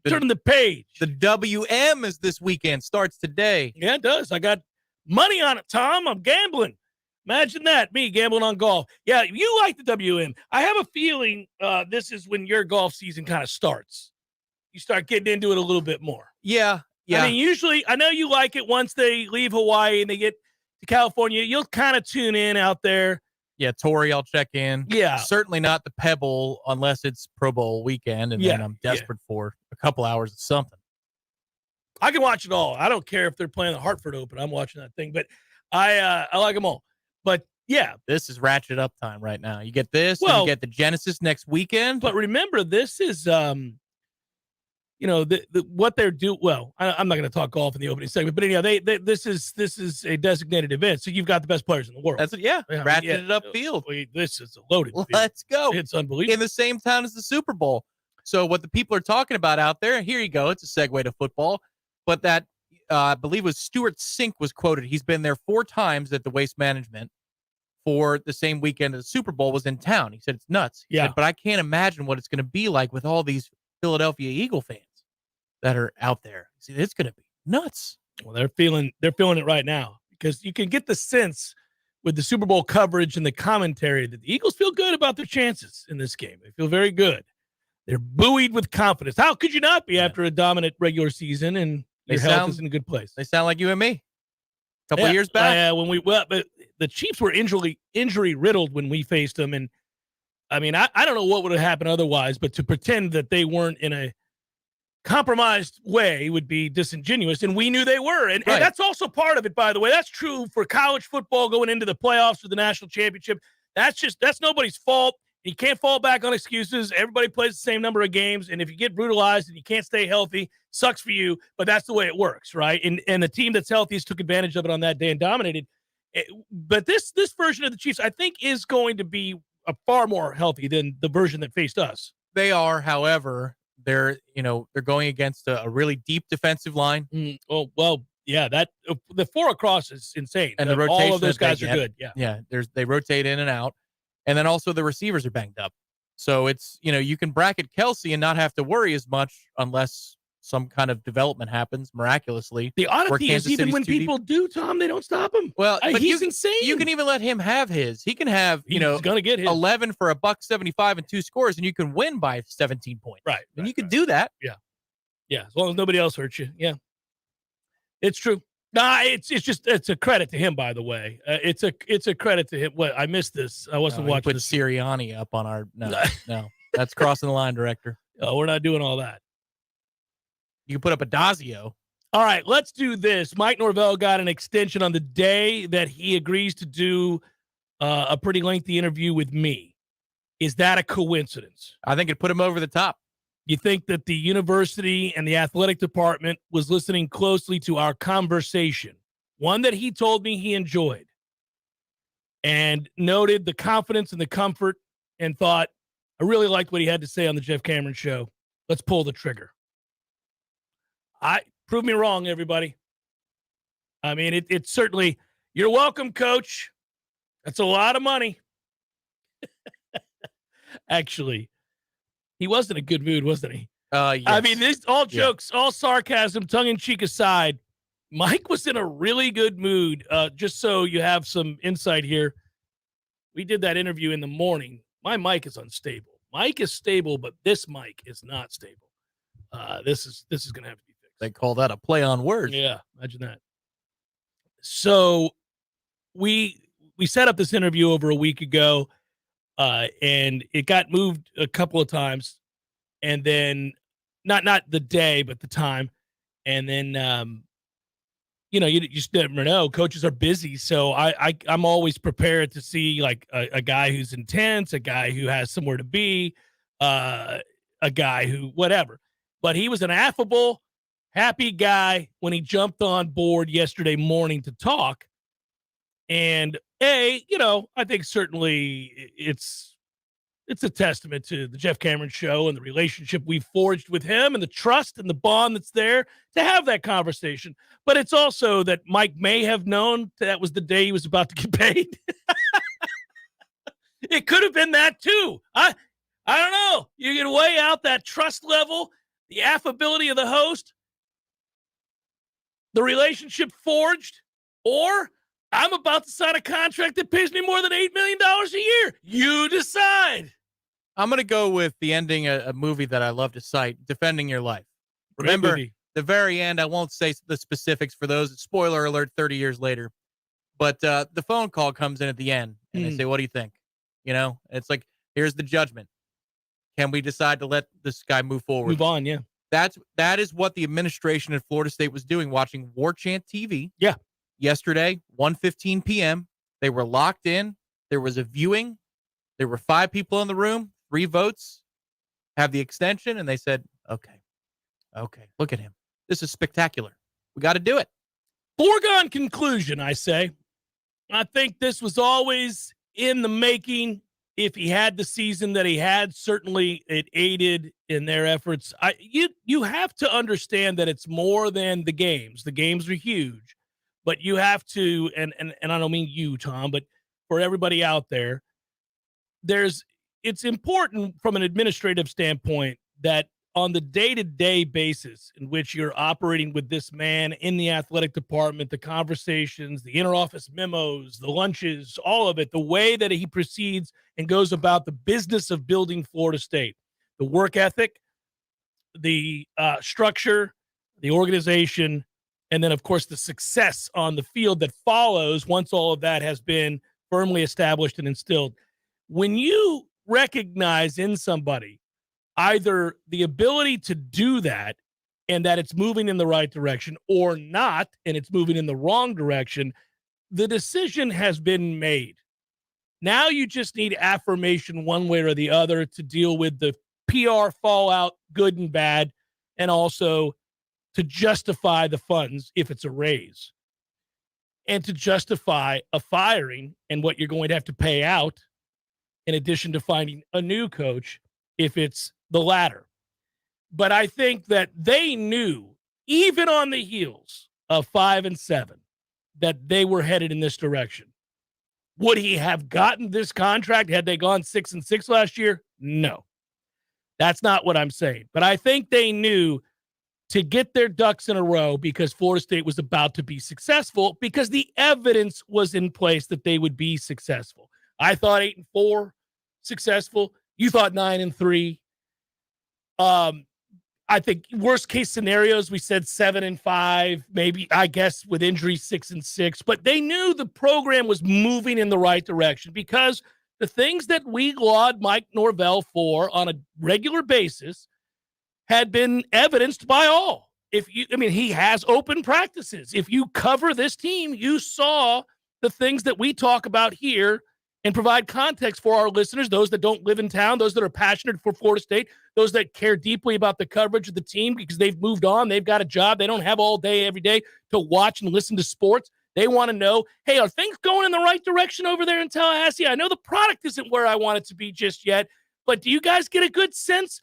turning the page. The WM is this weekend. Starts today. Yeah, it does. I got money on it, Tom. I'm gambling. Imagine that, me gambling on golf. Yeah, you like the WM. I have a feeling this is when your golf season kind of starts. You start getting into it a little bit more. Yeah. I mean, usually, I know you like it once they leave Hawaii and they get to California. You'll kind of tune in out there. Yeah, Torrey, I'll check in. Yeah. Certainly not the Pebble unless it's Pro Bowl weekend, and then I'm desperate for a couple hours of something. I can watch it all. I don't care if they're playing the Hartford Open. I'm watching that thing, but I like them all. But, yeah. This is ratchet up time right now. You get this, and you get the Genesis next weekend. But remember, this is what they're doing. Well, I'm not going to talk golf in the opening segment, but anyhow, this is a designated event, so you've got the best players in the world. That's it. Yeah, ratcheted up field. This is a loaded field. Let's go. It's unbelievable. In the same town as the Super Bowl. So what the people are talking about out there, here you go. It's a segue to football, but that I believe it was Stuart Sink was quoted. He's been there 4 times at the Waste Management for the same weekend as the Super Bowl was in town. He said it's nuts. He said, but I can't imagine what it's going to be like with all these Philadelphia Eagle fans that are out there. See, it's going to be nuts. Well, they're feeling it right now because you can get the sense with the Super Bowl coverage and the commentary that the Eagles feel good about their chances in this game. They feel very good. They're buoyed with confidence. How could you not be after a dominant regular season and your health is in a good place? They sound like you and me. A couple of years back. Yeah, but the Chiefs were injury riddled when we faced them, and I mean, I don't know what would have happened otherwise, but to pretend that they weren't in a compromised way would be disingenuous, and we knew they were, and that's also part of it, by the way. That's true for college football going into the playoffs or the national championship. That's nobody's fault. You can't fall back on excuses. Everybody plays the same number of games, and if you get brutalized and you can't stay healthy, sucks for you, but that's the way it works, right? And the team that's healthiest took advantage of it on that day and dominated. But this version of the Chiefs, I think, is going to be far more healthy than the version that faced us. They are, however, they're going against a really deep defensive line. That the 4 across is insane. And the rotation, all of those guys are good. They rotate in and out. And then also the receivers are banged up. So it's, you can bracket Kelsey and not have to worry as much unless some kind of development happens miraculously. The oddity is even when people do, Tom, they don't stop him. Well, but he's insane. You can even let him have his. He can have, he's gonna get his 11 for $175 and 2 scores, and you can win by 17 points. Right. And you can do that. Yeah. Yeah. As long as nobody else hurts you. Yeah. It's true. Nah, it's a credit to him, by the way. It's a credit to him. What I missed this. I wasn't watching. Put Sirianni up on our no. That's crossing the line, director. Oh, we're not doing all that. You can put up a Dazio. All right, let's do this. Mike Norvell got an extension on the day that he agrees to do a pretty lengthy interview with me. Is that a coincidence? I think it put him over the top. You think that the university and the athletic department was listening closely to our conversation, one that he told me he enjoyed, and noted the confidence and the comfort and thought, I really liked what he had to say on the Jeff Cameron show. Let's pull the trigger. Prove me wrong, everybody. I mean, it's certainly, you're welcome, coach. That's a lot of money. Actually, he was in a good mood, wasn't he? Yes. I mean, this all jokes, all sarcasm, tongue-in-cheek aside, Mike was in a really good mood. Just so you have some insight here, we did that interview in the morning. My mic is unstable. Mike is stable, but this mic is not stable. This is going to have to be fixed. They call that a play on words. Yeah, imagine that. So we set up this interview over a week ago. And it got moved a couple of times, and then not the day, but the time. And then, you just never know. Coaches are busy. So I'm always prepared to see like a guy who's intense, a guy who has somewhere to be, a guy who, whatever. But he was an affable, happy guy when he jumped on board yesterday morning to talk. And I think certainly it's a testament to the Jeff Cameron show and the relationship we've forged with him and the trust and the bond that's there to have that conversation. But it's also that Mike may have known that was the day he was about to get paid. It could have been that too. I don't know. You can weigh out that trust level, the affability of the host, the relationship forged, or I'm about to sign a contract that pays me more than $8 million a year. You decide. I'm going to go with the ending, a movie that I love to cite, Defending Your Life. Remember, the very end, I won't say the specifics for those. Spoiler alert, 30 years later. But the phone call comes in at the end, and they say, what do you think? You know, it's like, here's the judgment. Can we decide to let this guy move forward? Move on, yeah. That is what the administration at Florida State was doing, watching Warchant TV. Yeah. Yesterday, 1:15 p.m. They were locked in. There was a viewing. There were 5 people in the room, 3 votes, have the extension, and they said, okay, look at him. This is spectacular. We got to do it. Foregone conclusion, I say. I think this was always in the making. If he had the season that he had, certainly it aided in their efforts. You have to understand that it's more than the games. The games are huge, but you have to, and I don't mean you, Tom, but for everybody out there, it's important from an administrative standpoint that on the day-to-day basis in which you're operating with this man in the athletic department, the conversations, the interoffice memos, the lunches, all of it, the way that he proceeds and goes about the business of building Florida State, the work ethic, the structure, the organization, and then, of course, the success on the field that follows once all of that has been firmly established and instilled. When you recognize in somebody either the ability to do that and that it's moving in the right direction or not, and it's moving in the wrong direction, the decision has been made. Now you just need affirmation one way or the other to deal with the PR fallout, good and bad, and also to justify the funds if it's a raise, and to justify a firing and what you're going to have to pay out in addition to finding a new coach if it's the latter. But I think that they knew, even on the heels of 5-7, that they were headed in this direction. Would he have gotten this contract had they gone 6-6 last year? No. That's not what I'm saying. But I think they knew to get their ducks in a row because Florida State was about to be successful because the evidence was in place that they would be successful. I thought 8-4 successful. You thought 9-3. I think worst case scenarios, we said 7-5, maybe, I guess, with injury 6-6. But they knew the program was moving in the right direction because the things that we laud Mike Norvell for on a regular basis had been evidenced by all. He has open practices. If you cover this team, you saw the things that we talk about here and provide context for our listeners, those that don't live in town, those that are passionate for Florida State, those that care deeply about the coverage of the team because they've moved on, they've got a job, they don't have all day, every day to watch and listen to sports. They want to know, hey, are things going in the right direction over there in Tallahassee? I know the product isn't where I want it to be just yet, but do you guys get a good sense?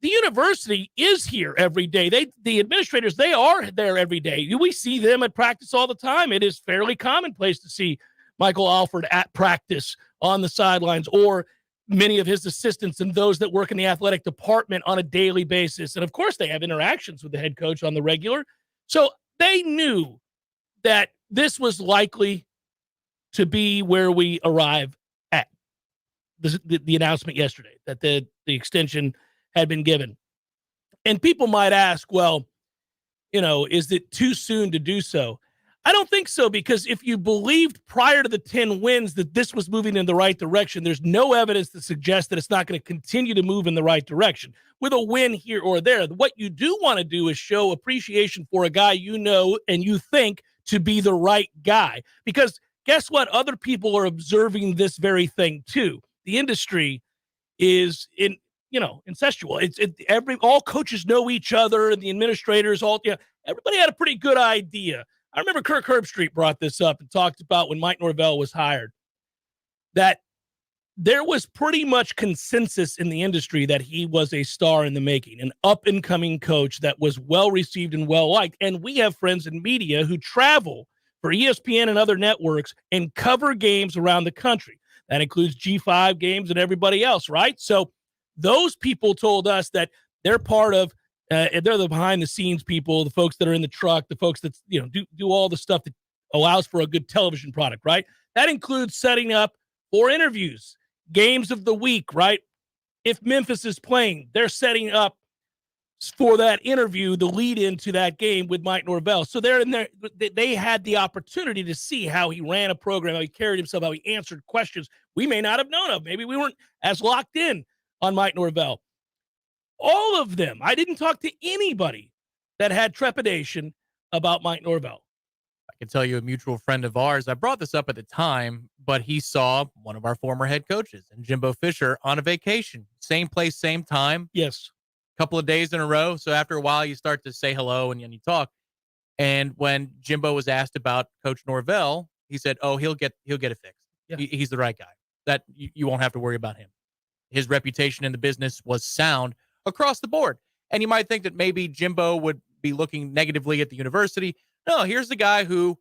The university is here every day. The administrators, they are there every day. We see them at practice all the time. It is fairly commonplace to see Michael Alford at practice on the sidelines, or many of his assistants and those that work in the athletic department on a daily basis. And of course, they have interactions with the head coach on the regular. So they knew that this was likely to be where we arrive at. The announcement yesterday that the extension had been given. And people might ask, well, is it too soon to do so? I don't think so, because if you believed prior to the 10 wins that this was moving in the right direction, there's no evidence to suggest that it's not going to continue to move in the right direction with a win here or there. What you do want to do is show appreciation for a guy you know and you think to be the right guy, because guess what? Other people are observing this very thing too. The industry is incestual. All coaches know each other, and the administrators everybody had a pretty good idea. I remember Kirk Herbstreit brought this up and talked about when Mike Norvell was hired, that there was pretty much consensus in the industry that he was a star in the making, an up-and-coming coach that was well-received and well-liked. And we have friends in media who travel for ESPN and other networks and cover games around the country. That includes G5 games and everybody else, right? So those people told us that they're part of They're the behind-the-scenes people, the folks that are in the truck, the folks that do all the stuff that allows for a good television product, right? That includes setting up for interviews, games of the week, right? If Memphis is playing, they're setting up for that interview, the lead into that game with Mike Norvell. So they're in there. They had the opportunity to see how he ran a program, how he carried himself, how he answered questions we may not have known of. Maybe we weren't as locked in on Mike Norvell. All of them. I didn't talk to anybody that had trepidation about Mike Norvell. I can tell you a mutual friend of ours, I brought this up at the time, but he saw one of our former head coaches and Jimbo Fisher on a vacation. Same place, same time. Yes. Couple of days in a row. So after a while, you start to say hello and you talk. And when Jimbo was asked about Coach Norvell, he said, "Oh, he'll get it fixed. Yeah. He's the right guy. That you won't have to worry about him. His reputation in the business was sound across the board." And you might think that maybe Jimbo would be looking negatively at the university. No, here's the guy who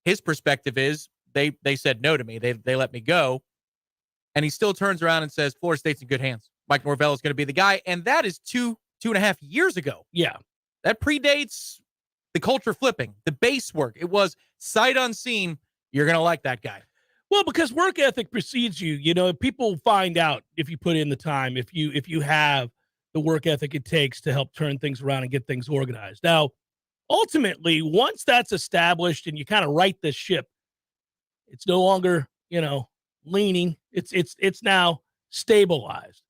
his perspective is they said no to me. They let me go. And he still turns around and says, Florida State's in good hands. Mike Norvell is going to be the guy. And that is two and a half years ago. Yeah. That predates the culture flipping, the base work. It was sight unseen. You're going to like that guy. Well, because work ethic precedes you. You know, people find out if you put in the time, if you have the work ethic it takes to help turn things around and get things organized. Now, ultimately, once that's established and you kind of right this ship, it's no longer, leaning. It's now stabilized.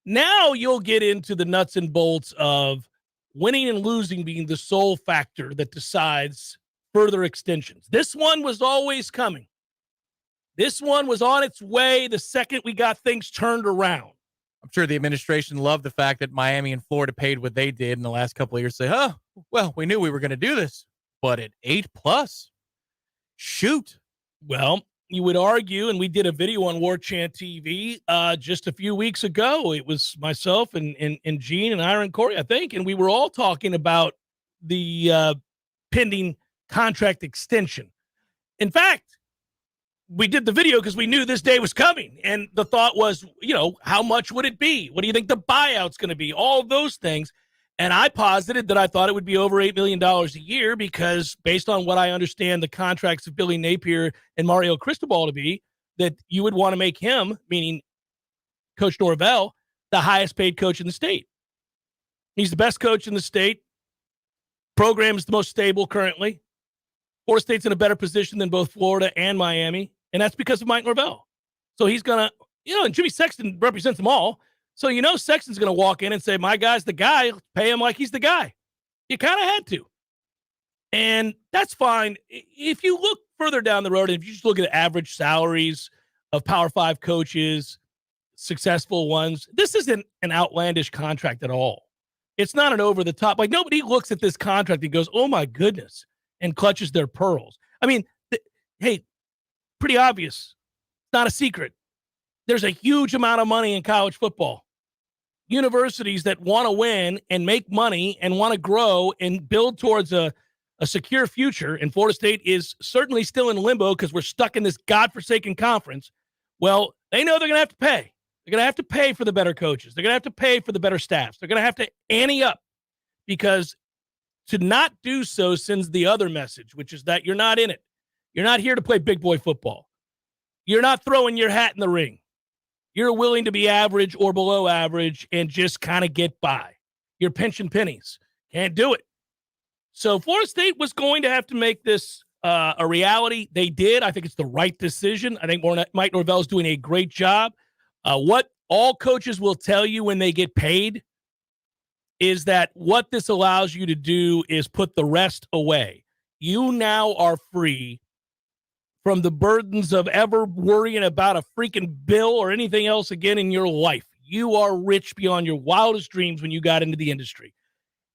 Now you'll get into the nuts and bolts of winning and losing being the sole factor that decides further extensions. This one was always coming. This one was on its way the second we got things turned around. I'm sure the administration loved the fact that Miami and Florida paid what they did in the last couple of years. Say, oh, well, we knew we were going to do this, but at 8+, shoot. Well, you would argue, and we did a video on Warchant TV just a few weeks ago. It was myself and Gene and Ira and Corey, I think, and we were all talking about the pending contract extension. In fact, we did the video because we knew this day was coming, and the thought was, how much would it be? What do you think the buyout's going to be? All those things. And I posited that I thought it would be over $8 million a year because based on what I understand the contracts of Billy Napier and Mario Cristobal to be, that you would want to make him, meaning Coach Norvell, the highest paid coach in the state. He's the best coach in the state. Program is the most stable currently. Florida State's in a better position than both Florida and Miami, and that's because of Mike Norvell. So he's going to, and Jimmy Sexton represents them all. So, Sexton's going to walk in and say, my guy's the guy. Pay him like he's the guy. You kind of had to. And that's fine. If you look further down the road, and if you just look at average salaries of Power 5 coaches, successful ones, this isn't an outlandish contract at all. It's not an over the top. Like, nobody looks at this contract and goes, oh, my goodness, and clutches their pearls. I mean, hey, pretty obvious. It's not a secret. There's a huge amount of money in college football. Universities that want to win and make money and want to grow and build towards a secure future, and Florida State is certainly still in limbo because we're stuck in this godforsaken conference. Well, they know they're going to have to pay. They're going to have to pay for the better coaches. They're going to have to pay for the better staffs. They're going to have to ante up because to not do so sends the other message, which is that you're not in it. You're not here to play big boy football. You're not throwing your hat in the ring. You're willing to be average or below average and just kind of get by. You're pinching pennies. Can't do it. So Florida State was going to have to make this a reality. They did. I think it's the right decision. I think Mike Norvell is doing a great job. What all coaches will tell you when they get paid is that what this allows you to do is put the rest away. You now are free from the burdens of ever worrying about a freaking bill or anything else again in your life. You are rich beyond your wildest dreams when you got into the industry.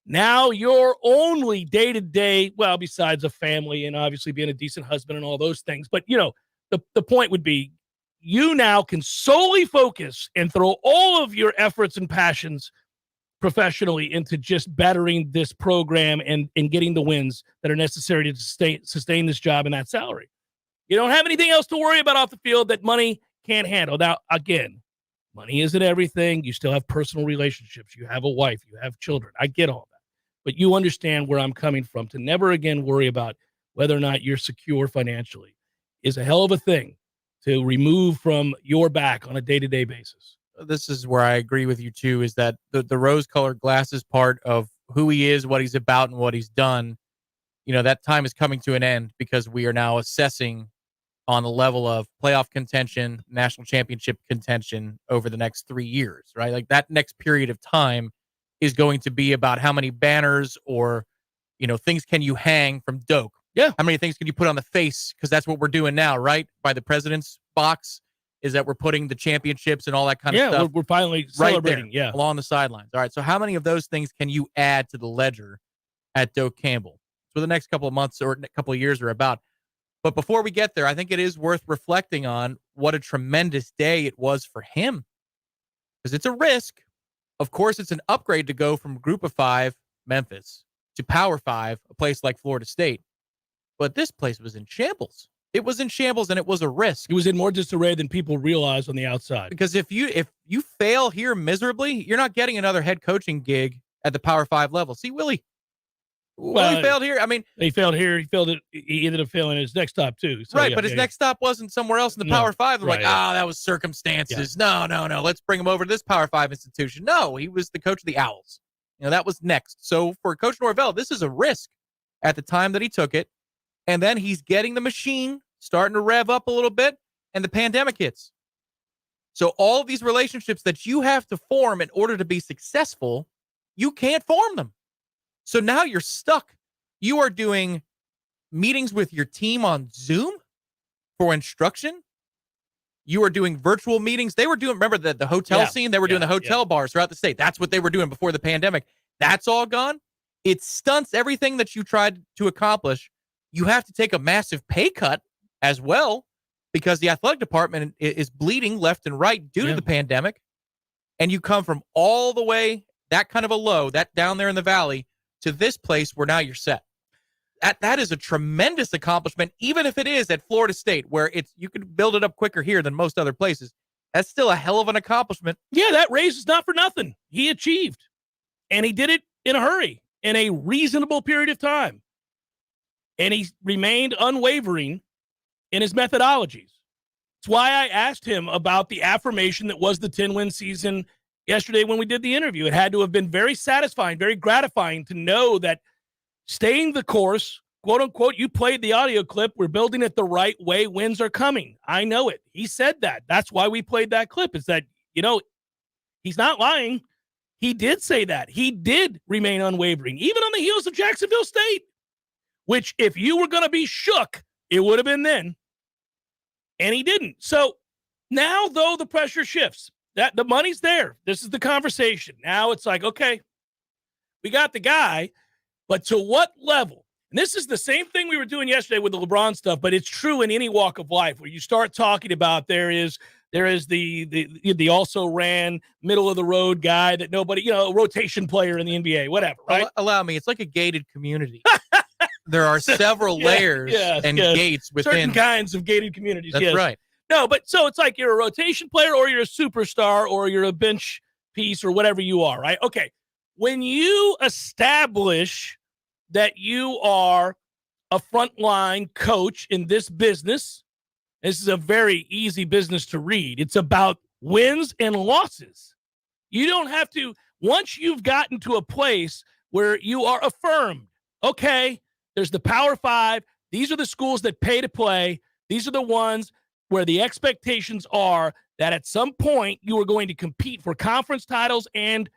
Now your only day-to-day, well, besides a family and obviously being a decent husband and all those things, but, the point would be you now can solely focus and throw all of your efforts and passions professionally into just bettering this program and getting the wins that are necessary to sustain this job and that salary. You don't have anything else to worry about off the field that money can't handle. Now, again, Money isn't everything. You still have personal relationships. You have a wife. You have children. I get all that. But you understand where I'm coming from. To never again worry about whether or not you're secure financially is a hell of a thing to remove from your back on a day-to-day basis. This is where I agree with you too, is that the rose-colored glasses part of who he is, what he's about, and what he's done, that time is coming to an end because we are now assessing on the level of playoff contention, national championship contention over the next 3 years, right? Like that next period of time is going to be about how many banners or, things can you hang from Doak? Yeah. How many things can you put on the face? Because that's what we're doing now, right? By the president's box is that we're putting the championships and all that kind of stuff. Yeah, we're finally celebrating. Right there, along the sidelines. All right. So how many of those things can you add to the ledger at Doak Campbell for the next couple of months or a couple of years are about? But before we get there, I think it is worth reflecting on what a tremendous day it was for him. Because it's a risk. Of course, it's an upgrade to go from Group of 5, Memphis, to Power 5, a place like Florida State. But this place was in shambles. It was in shambles, and it was a risk. It was in more disarray than people realize on the outside. Because if you fail here miserably, you're not getting another head coaching gig at the Power 5 level. See, Willie failed here. I mean, he failed here. He failed it. He ended up failing his next stop too. So, right, but his next stop wasn't somewhere else in the Power 5. I'm that was circumstances. Yeah. No. Let's bring him over to this Power 5 institution. No, he was the coach of the Owls. That was next. So for Coach Norvell, this is a risk at the time that he took it. And then he's getting the machine starting to rev up a little bit, and the pandemic hits. So all of these relationships that you have to form in order to be successful, you can't form them. So now you're stuck. You are doing meetings with your team on Zoom for instruction. You are doing virtual meetings. They were doing, remember the hotel scene? They were doing the hotel bars throughout the state. That's what they were doing before the pandemic. That's all gone. It stunts everything that you tried to accomplish. You have to take a massive pay cut as well because the athletic department is bleeding left and right due to the pandemic. And you come from all the way, that kind of a low, that down there in the valley, to this place where now you're set. That is a tremendous accomplishment, even if it is at Florida State, where you can build it up quicker here than most other places. That's still a hell of an accomplishment. Yeah, that raise is not for nothing. He achieved. And he did it in a hurry, in a reasonable period of time. And he remained unwavering in his methodologies. That's why I asked him about the affirmation that was the 10-win season yesterday when we did the interview. It had to have been very satisfying, very gratifying to know that staying the course, quote unquote, you played the audio clip, we're building it the right way, wins are coming. I know it. He said that. That's why we played that clip, is that, he's not lying. He did say that. He did remain unwavering, even on the heels of Jacksonville State, which if you were going to be shook, it would have been then. And he didn't. So now, though, the pressure shifts. That the money's there. This is the conversation. Now it's like, okay, we got the guy, but to what level? And this is the same thing we were doing yesterday with the LeBron stuff, but it's true in any walk of life where you start talking about there is the also ran middle of the road guy that nobody, rotation player in the NBA, whatever, right? Allow me. It's like a gated community. There are several layers and gates within certain kinds of gated communities. That's right. No, but so it's like you're a rotation player or you're a superstar or you're a bench piece or whatever you are, right? Okay. When you establish that you are a frontline coach in this business, this is a very easy business to read. It's about wins and losses. You don't have to, once you've gotten to a place where you are affirmed, okay, there's the Power 5. These are the schools that pay to play. These are the ones where the expectations are that at some point you are going to compete for conference titles and,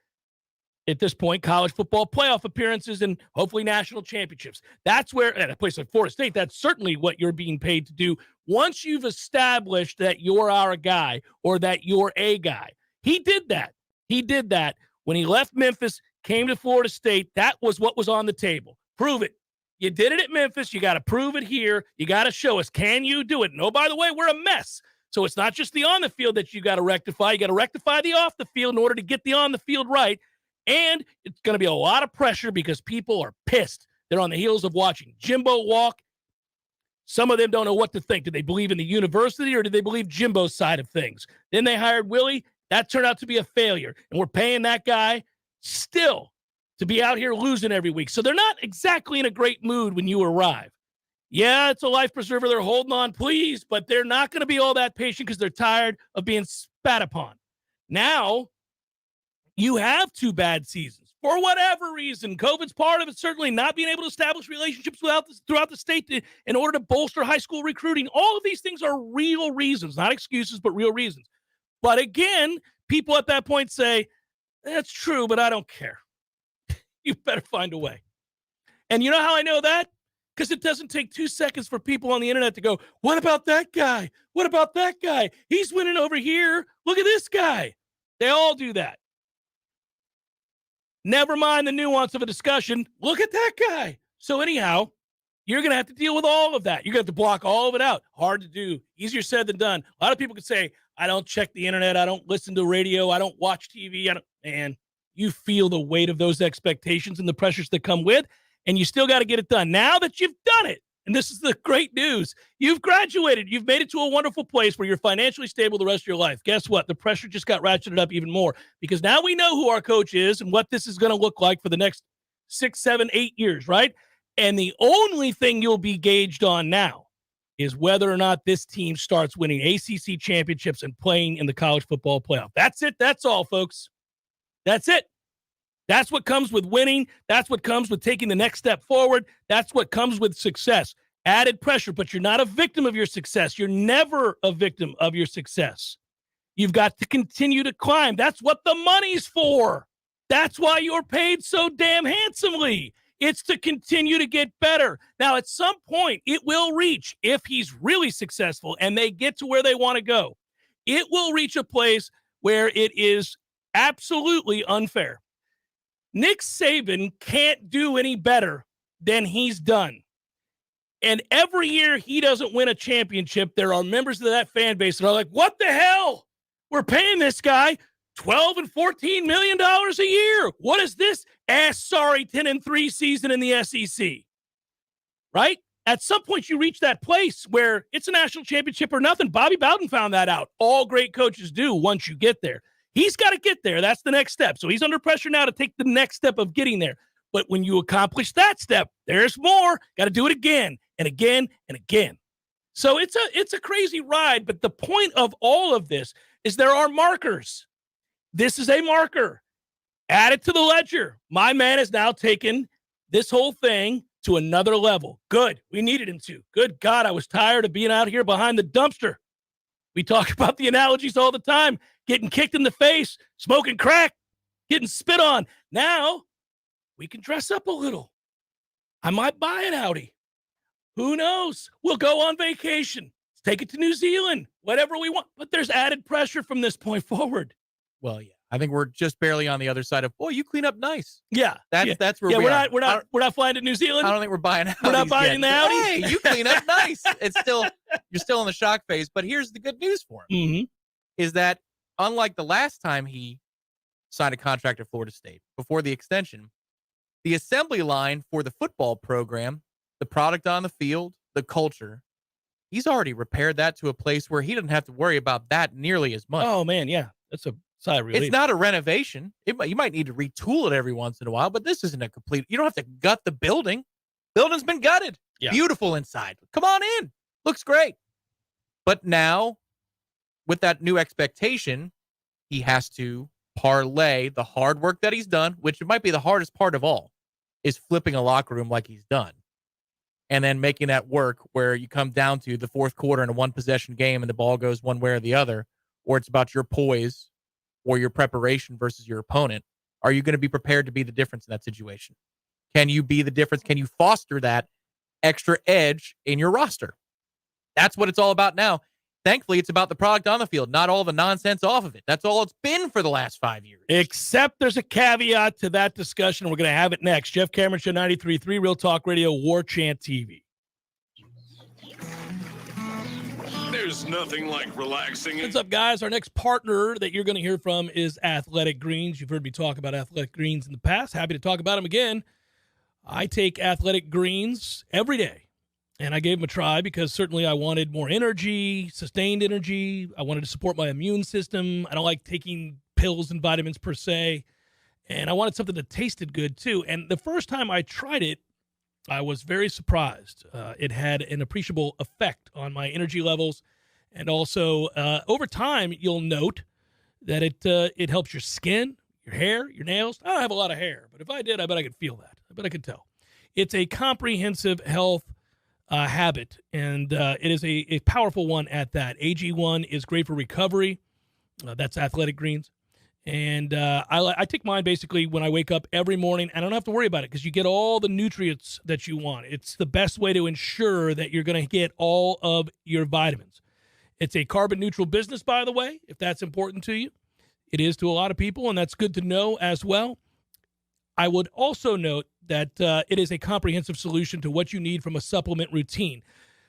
at this point, college football playoff appearances and hopefully national championships. That's where, at a place like Florida State, that's certainly what you're being paid to do once you've established that you're our guy or that you're a guy. He did that. He did that when he left Memphis, came to Florida State. That was what was on the table. Prove it. You did it at Memphis. You got to prove it here. You got to show us, can you do it? No, by the way, we're a mess. So it's not just the on the field that you got to rectify. You got to rectify the off the field in order to get the on the field right. And it's going to be a lot of pressure because people are pissed. They're on the heels of watching Jimbo walk. Some of them don't know what to think. Do they believe in the university or do they believe Jimbo's side of things? Then they hired Willie. That turned out to be a failure. And we're paying that guy still to be out here losing every week. So they're not exactly in a great mood when you arrive. Yeah, it's a life preserver. They're holding on, please, but they're not going to be all that patient because they're tired of being spat upon. Now, you have 2 bad seasons. For whatever reason, COVID's part of it, certainly not being able to establish relationships throughout the state in order to bolster high school recruiting. All of these things are real reasons, not excuses, but real reasons. But again, people at that point say, that's true, but I don't care. You better find a way. And you know how I know that? Because it doesn't take 2 seconds for people on the internet to go, what about that guy? What about that guy? He's winning over here. Look at this guy. They all do that. Never mind the nuance of a discussion. Look at that guy. So anyhow, you're going to have to deal with all of that. You're going to have to block all of it out. Hard to do. Easier said than done. A lot of people could say, I don't check the internet. I don't listen to radio. I don't watch TV. And you feel the weight of those expectations and the pressures that come with, and you still got to get it done. Now that you've done it, and this is the great news, you've graduated. You've made it to a wonderful place where you're financially stable the rest of your life. Guess what? The pressure just got ratcheted up even more because now we know who our coach is and what this is going to look like for the next 6, 7, 8 years, right? And the only thing you'll be gauged on now is whether or not this team starts winning ACC championships and playing in the college football playoff. That's it. That's all, folks. That's it. That's what comes with winning. That's what comes with taking the next step forward. That's what comes with success. Added pressure, but you're not a victim of your success. You're never a victim of your success. You've got to continue to climb. That's what the money's for. That's why you're paid so damn handsomely. It's to continue to get better. Now, at some point, it will reach, if he's really successful and they get to where they want to go, it will reach a place where it is absolutely unfair. Nick Saban can't do any better than he's done. And every year he doesn't win a championship, there are members of that fan base that are like, what the hell? We're paying this guy $12 and $14 million a year. What is this? 10-3 season in the SEC. Right? At some point you reach that place where it's a national championship or nothing. Bobby Bowden found that out. All great coaches do once you get there. He's got to get there. That's the next step. So he's under pressure now to take the next step of getting there. But when you accomplish that step, there's more. Got to do it again and again and again. So it's a crazy ride. But the point of all of this is there are markers. This is a marker. Add it to the ledger. My man has now taken this whole thing to another level. Good. We needed him to. Good God, I was tired of being out here behind the dumpster. We talk about the analogies all the time. Getting kicked in the face, smoking crack, getting spit on. Now, we can dress up a little. I might buy an Audi. Who knows? We'll go on vacation. Let's take it to New Zealand, whatever we want. But there's added pressure from this point forward. Well, yeah. I think we're just barely on the other side of, boy, you clean up nice. Yeah. That's where we're not flying to New Zealand. I don't think we're buying Audis. We're not buying the Audi. Hey, you clean up nice. You're still in the shock phase. But here's the good news for him. Is that unlike the last time he signed a contract at Florida State before the extension, the assembly line for the football program, the product on the field, the culture, he's already repaired that to a place where he doesn't have to worry about that nearly as much. Oh, man, yeah. That's a sigh of relief. It's not a renovation. You might need to retool it every once in a while, but this isn't a complete. You don't have to gut the building. Building's been gutted. Yeah. Beautiful inside. Come on in. Looks great. But now, with that new expectation, he has to parlay the hard work that he's done, which it might be the hardest part of all, is flipping a locker room like he's done. And then making that work where you come down to the fourth quarter in a one-possession game and the ball goes one way or the other, or it's about your poise or your preparation versus your opponent. Are you going to be prepared to be the difference in that situation? Can you be the difference? Can you foster that extra edge in your roster? That's what it's all about now. Thankfully, it's about the product on the field, not all the nonsense off of it. That's all it's been for the last 5 years. Except there's a caveat to that discussion. We're going to have it next. Jeff Cameron Show, 93.3 Real Talk Radio, Warchant TV. There's nothing like relaxing. What's up, guys? Our next partner that you're going to hear from is Athletic Greens. You've heard me talk about Athletic Greens in the past. Happy to talk about them again. I take Athletic Greens every day. And I gave them a try because certainly I wanted more energy, sustained energy. I wanted to support my immune system. I don't like taking pills and vitamins per se. And I wanted something that tasted good too. And the first time I tried it, I was very surprised. It had an appreciable effect on my energy levels. And also, over time, you'll note that it helps your skin, your hair, your nails. I don't have a lot of hair, but if I did, I bet I could feel that. I bet I could tell. It's a comprehensive health habit, and it is a powerful one at that. AG1 is great for recovery. That's Athletic Greens. And I take mine basically when I wake up every morning. I don't have to worry about it because you get all the nutrients that you want. It's the best way to ensure that you're going to get all of your vitamins. It's a carbon neutral business, by the way, if that's important to you. It is to a lot of people, and that's good to know as well. I would also note that it is a comprehensive solution to what you need from a supplement routine.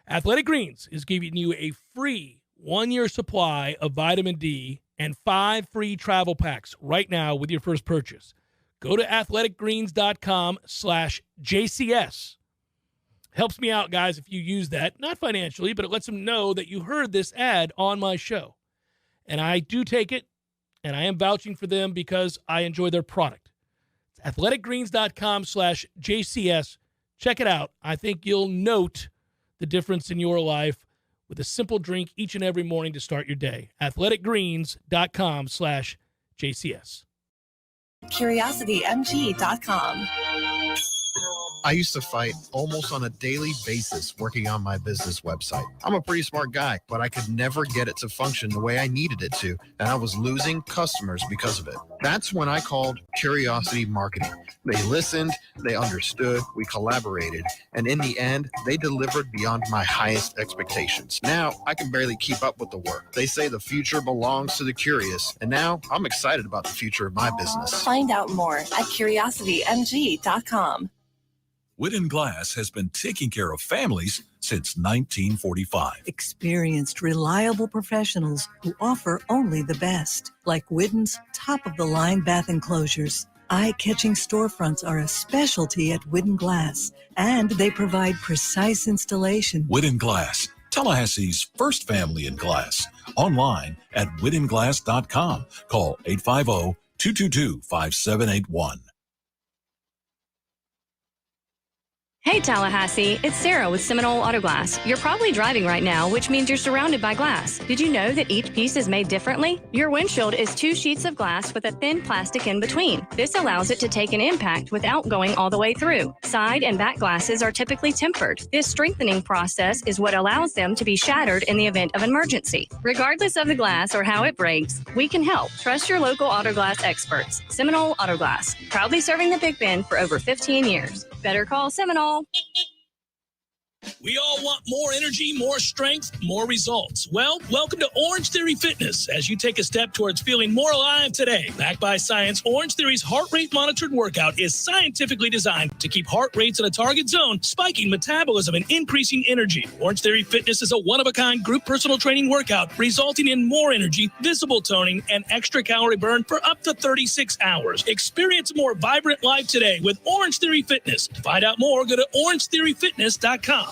Athletic Greens is giving you a free 1-year supply of vitamin D and 5 free travel packs right now with your first purchase. Go to athleticgreens.com/JCS. Helps me out, guys, if you use that. Not financially, but it lets them know that you heard this ad on my show. And I do take it, and I am vouching for them because I enjoy their product. It's athleticgreens.com/JCS. Check it out. I think you'll note the difference in your life with a simple drink each and every morning to start your day. athleticgreens.com/JCS. CuriosityMG.com. I used to fight almost on a daily basis working on my business website. I'm a pretty smart guy, but I could never get it to function the way I needed it to, and I was losing customers because of it. That's when I called Curiosity Marketing. They listened, they understood, we collaborated, and in the end, they delivered beyond my highest expectations. Now, I can barely keep up with the work. They say the future belongs to the curious, and now I'm excited about the future of my business. Find out more at CuriosityMG.com. Wooden Glass has been taking care of families since 1945. Experienced, reliable professionals who offer only the best, like Widden's top-of-the-line bath enclosures. Eye-catching storefronts are a specialty at Wooden Glass, and they provide precise installation. Wooden Glass, Tallahassee's first family in glass. Online at widdenglass.com. Call 850-222-5781. Hey Tallahassee, it's Sarah with Seminole Auto Glass. You're probably driving right now, which means you're surrounded by glass. Did you know that each piece is made differently? Your windshield is 2 sheets of glass with a thin plastic in between. This allows it to take an impact without going all the way through. Side and back glasses are typically tempered. This strengthening process is what allows them to be shattered in the event of an emergency. Regardless of the glass or how it breaks, we can help. Trust your local auto glass experts. Seminole Auto Glass, proudly serving the Big Bend for over 15 years. Better call Seminole. We all want more energy, more strength, more results. Well, welcome to Orange Theory Fitness as you take a step towards feeling more alive today. Backed by science, Orange Theory's heart rate monitored workout is scientifically designed to keep heart rates in a target zone, spiking metabolism and increasing energy. Orange Theory Fitness is a one-of-a-kind group personal training workout resulting in more energy, visible toning, and extra calorie burn for up to 36 hours. Experience a more vibrant life today with Orange Theory Fitness. To find out more, go to orangetheoryfitness.com.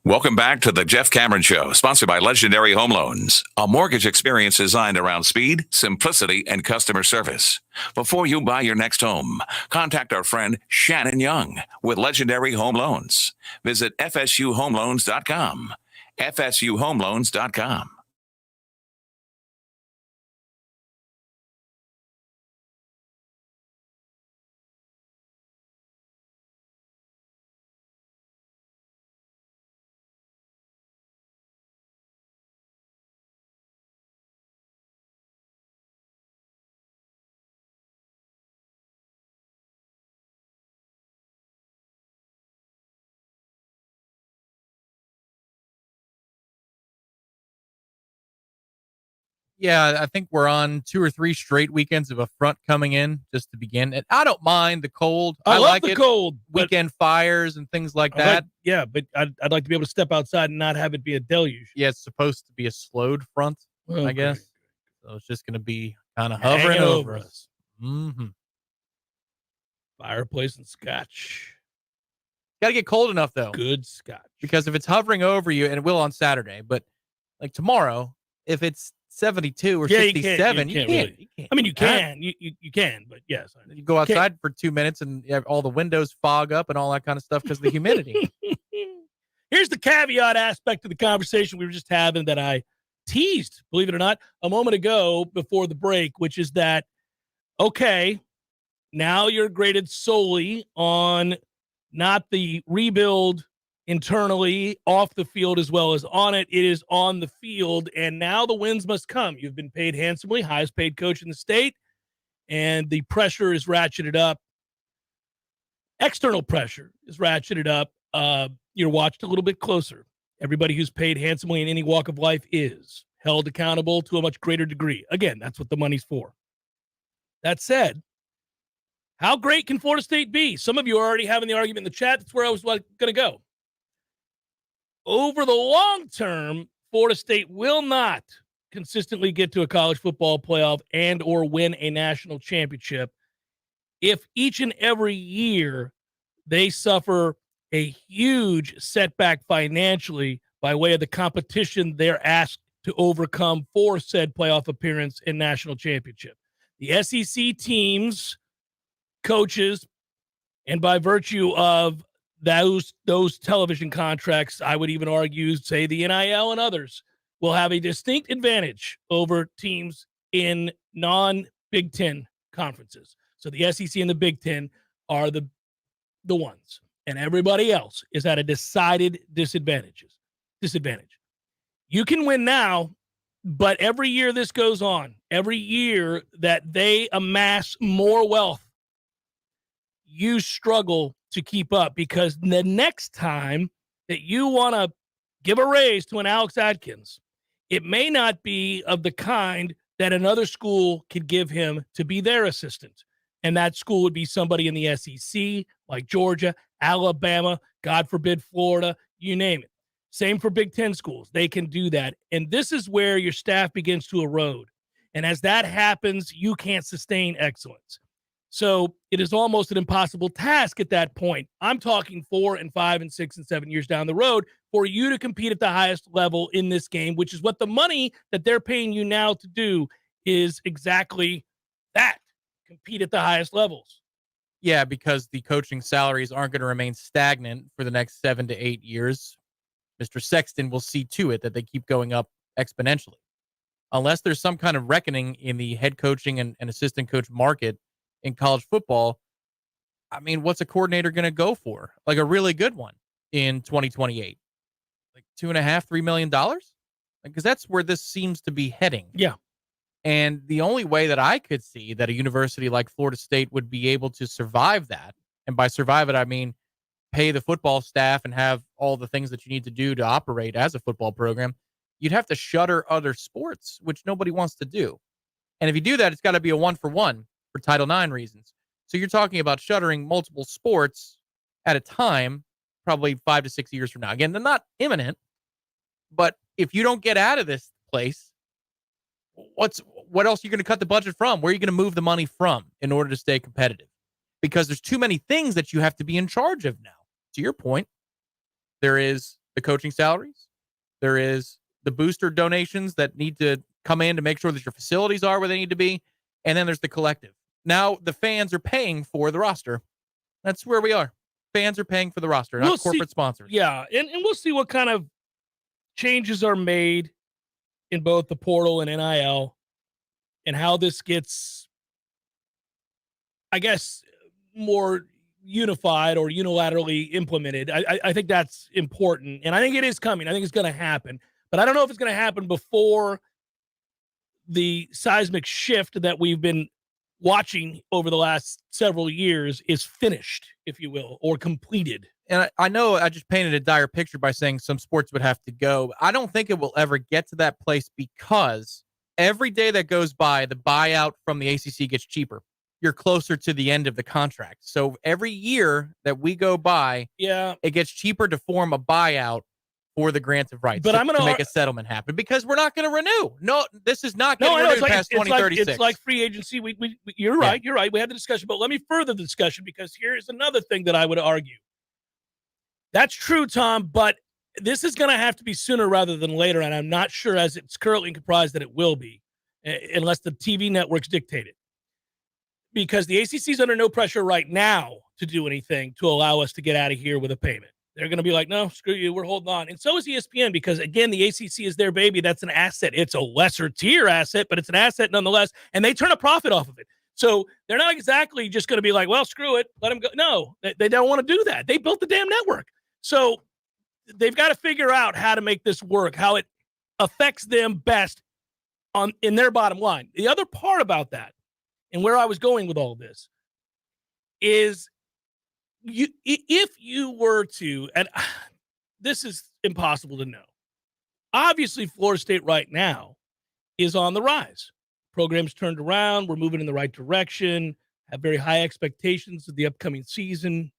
Welcome back to the Jeff Cameron Show, sponsored by Legendary Home Loans, a mortgage experience designed around speed, simplicity, and customer service. Before you buy your next home, contact our friend Shannon Young with Legendary Home Loans. Visit FSUHomeLoans.com. FSUHomeLoans.com. Yeah, I think we're on 2 or 3 straight weekends of a front coming in just to begin. And I don't mind the cold. I love like the it. cold. Weekend fires and things like that. But I'd like to be able to step outside and not have it be a deluge. Yeah, it's supposed to be a slowed front, Okay. I guess. So it's just going to be kind of hovering over us. Mm-hmm. Fireplace and scotch. Got to get cold enough, though. Good scotch. Because if it's hovering over you, and it will on Saturday, but like tomorrow, if it's 72 or 67, you can't. I mean, you can. You can, but yes. You go outside for 2 minutes and you have all the windows fog up and all that kind of stuff because of the humidity. Here's the caveat aspect of the conversation we were just having that I teased, believe it or not, a moment ago before the break, which is that, okay, now you're graded solely on not the rebuild internally off the field as well as on it. It is on the field, and now the wins must come. You've been paid handsomely, highest paid coach in the state, and the pressure is ratcheted up. External pressure is ratcheted up. You're watched a little bit closer. Everybody who's paid handsomely in any walk of life is held accountable to a much greater degree. Again, that's what the money's for. That said, how great can Florida State be? Some of you are already having the argument in the chat. That's where I was going to go. Over the long term, Florida State will not consistently get to a college football playoff and or win a national championship if each and every year they suffer a huge setback financially by way of the competition they're asked to overcome for said playoff appearance and national championship. The SEC teams, coaches, and by virtue of those television contracts, I would even argue, say the NIL and others, will have a distinct advantage over teams in non-Big Ten conferences. So the SEC and the Big Ten are the ones, and everybody else is at a decided disadvantage. You can win now, but every year this goes on, every year that they amass more wealth, you struggle to keep up, because the next time that you want to give a raise to an Alex Atkins, it may not be of the kind that another school could give him to be their assistant. And that school would be somebody in the SEC, like Georgia, Alabama, God forbid, Florida, you name it. Same for Big Ten schools. They can do that. And this is where your staff begins to erode. And as that happens, you can't sustain excellence. So it is almost an impossible task at that point. I'm talking 4 and 5 and 6 and 7 years down the road for you to compete at the highest level in this game, which is what the money that they're paying you now to do is exactly that. Compete at the highest levels. Yeah, because the coaching salaries aren't going to remain stagnant for the next 7 to 8 years. Mr. Sexton will see to it that they keep going up exponentially. Unless there's some kind of reckoning in the head coaching and assistant coach market in college football, I mean, what's a coordinator going to go for? Like a really good one in 2028? Like $2.5-3 million? Because that's where this seems to be heading. Yeah. And the only way that I could see that a university like Florida State would be able to survive that, and by survive it, I mean pay the football staff and have all the things that you need to do to operate as a football program, you'd have to shutter other sports, which nobody wants to do. And if you do that, it's got to be a 1-for-1 for Title IX reasons. So you're talking about shuttering multiple sports at a time, probably 5 to 6 years from now. Again, they're not imminent, but if you don't get out of this place, what else are you going to cut the budget from? Where are you going to move the money from in order to stay competitive? Because there's too many things that you have to be in charge of now. To your point, there is the coaching salaries. There is the booster donations that need to come in to make sure that your facilities are where they need to be. And then there's the collective. Now the fans are paying for the roster. That's where we are. Fans are paying for the roster, not corporate sponsors. Yeah, and we'll see what kind of changes are made in both the portal and NIL, and how this gets, I guess, more unified or unilaterally implemented. I think that's important, and I think it is coming. I think it's going to happen, but I don't know if it's going to happen before the seismic shift that we've been watching over the last several years is finished, if you will, or completed. And I know I just painted a dire picture by saying some sports would have to go. I don't think it will ever get to that place, because every day that goes by, the buyout from the ACC gets cheaper. You're closer to the end of the contract. So every year that we go by, it gets cheaper to form a buyout for the grant of rights, but I'm going to make a settlement happen, because we're not going to renew. No, this is not going to renew past 2036. It's like free agency. You're right. You're right. We had the discussion, but let me further the discussion, because here is another thing that I would argue. That's true, Tom, but this is going to have to be sooner rather than later, and I'm not sure as it's currently comprised that it will be, unless the TV networks dictate it. Because the ACC is under no pressure right now to do anything to allow us to get out of here with a payment. They're going to be like, no, screw you, we're holding on. And so is ESPN because, again, the ACC is their baby. That's an asset. It's a lesser tier asset, but it's an asset nonetheless, and they turn a profit off of it. So they're not exactly just going to be like, well, screw it, let them go. No, they don't want to do that. They built the damn network. So they've got to figure out how to make this work, how it affects them best in their bottom line. The other part about that, and where I was going with all of this, is if you were to, and this is impossible to know, obviously Florida State right now is on the rise. Program's turned around. We're moving in the right direction, have very high expectations of the upcoming season.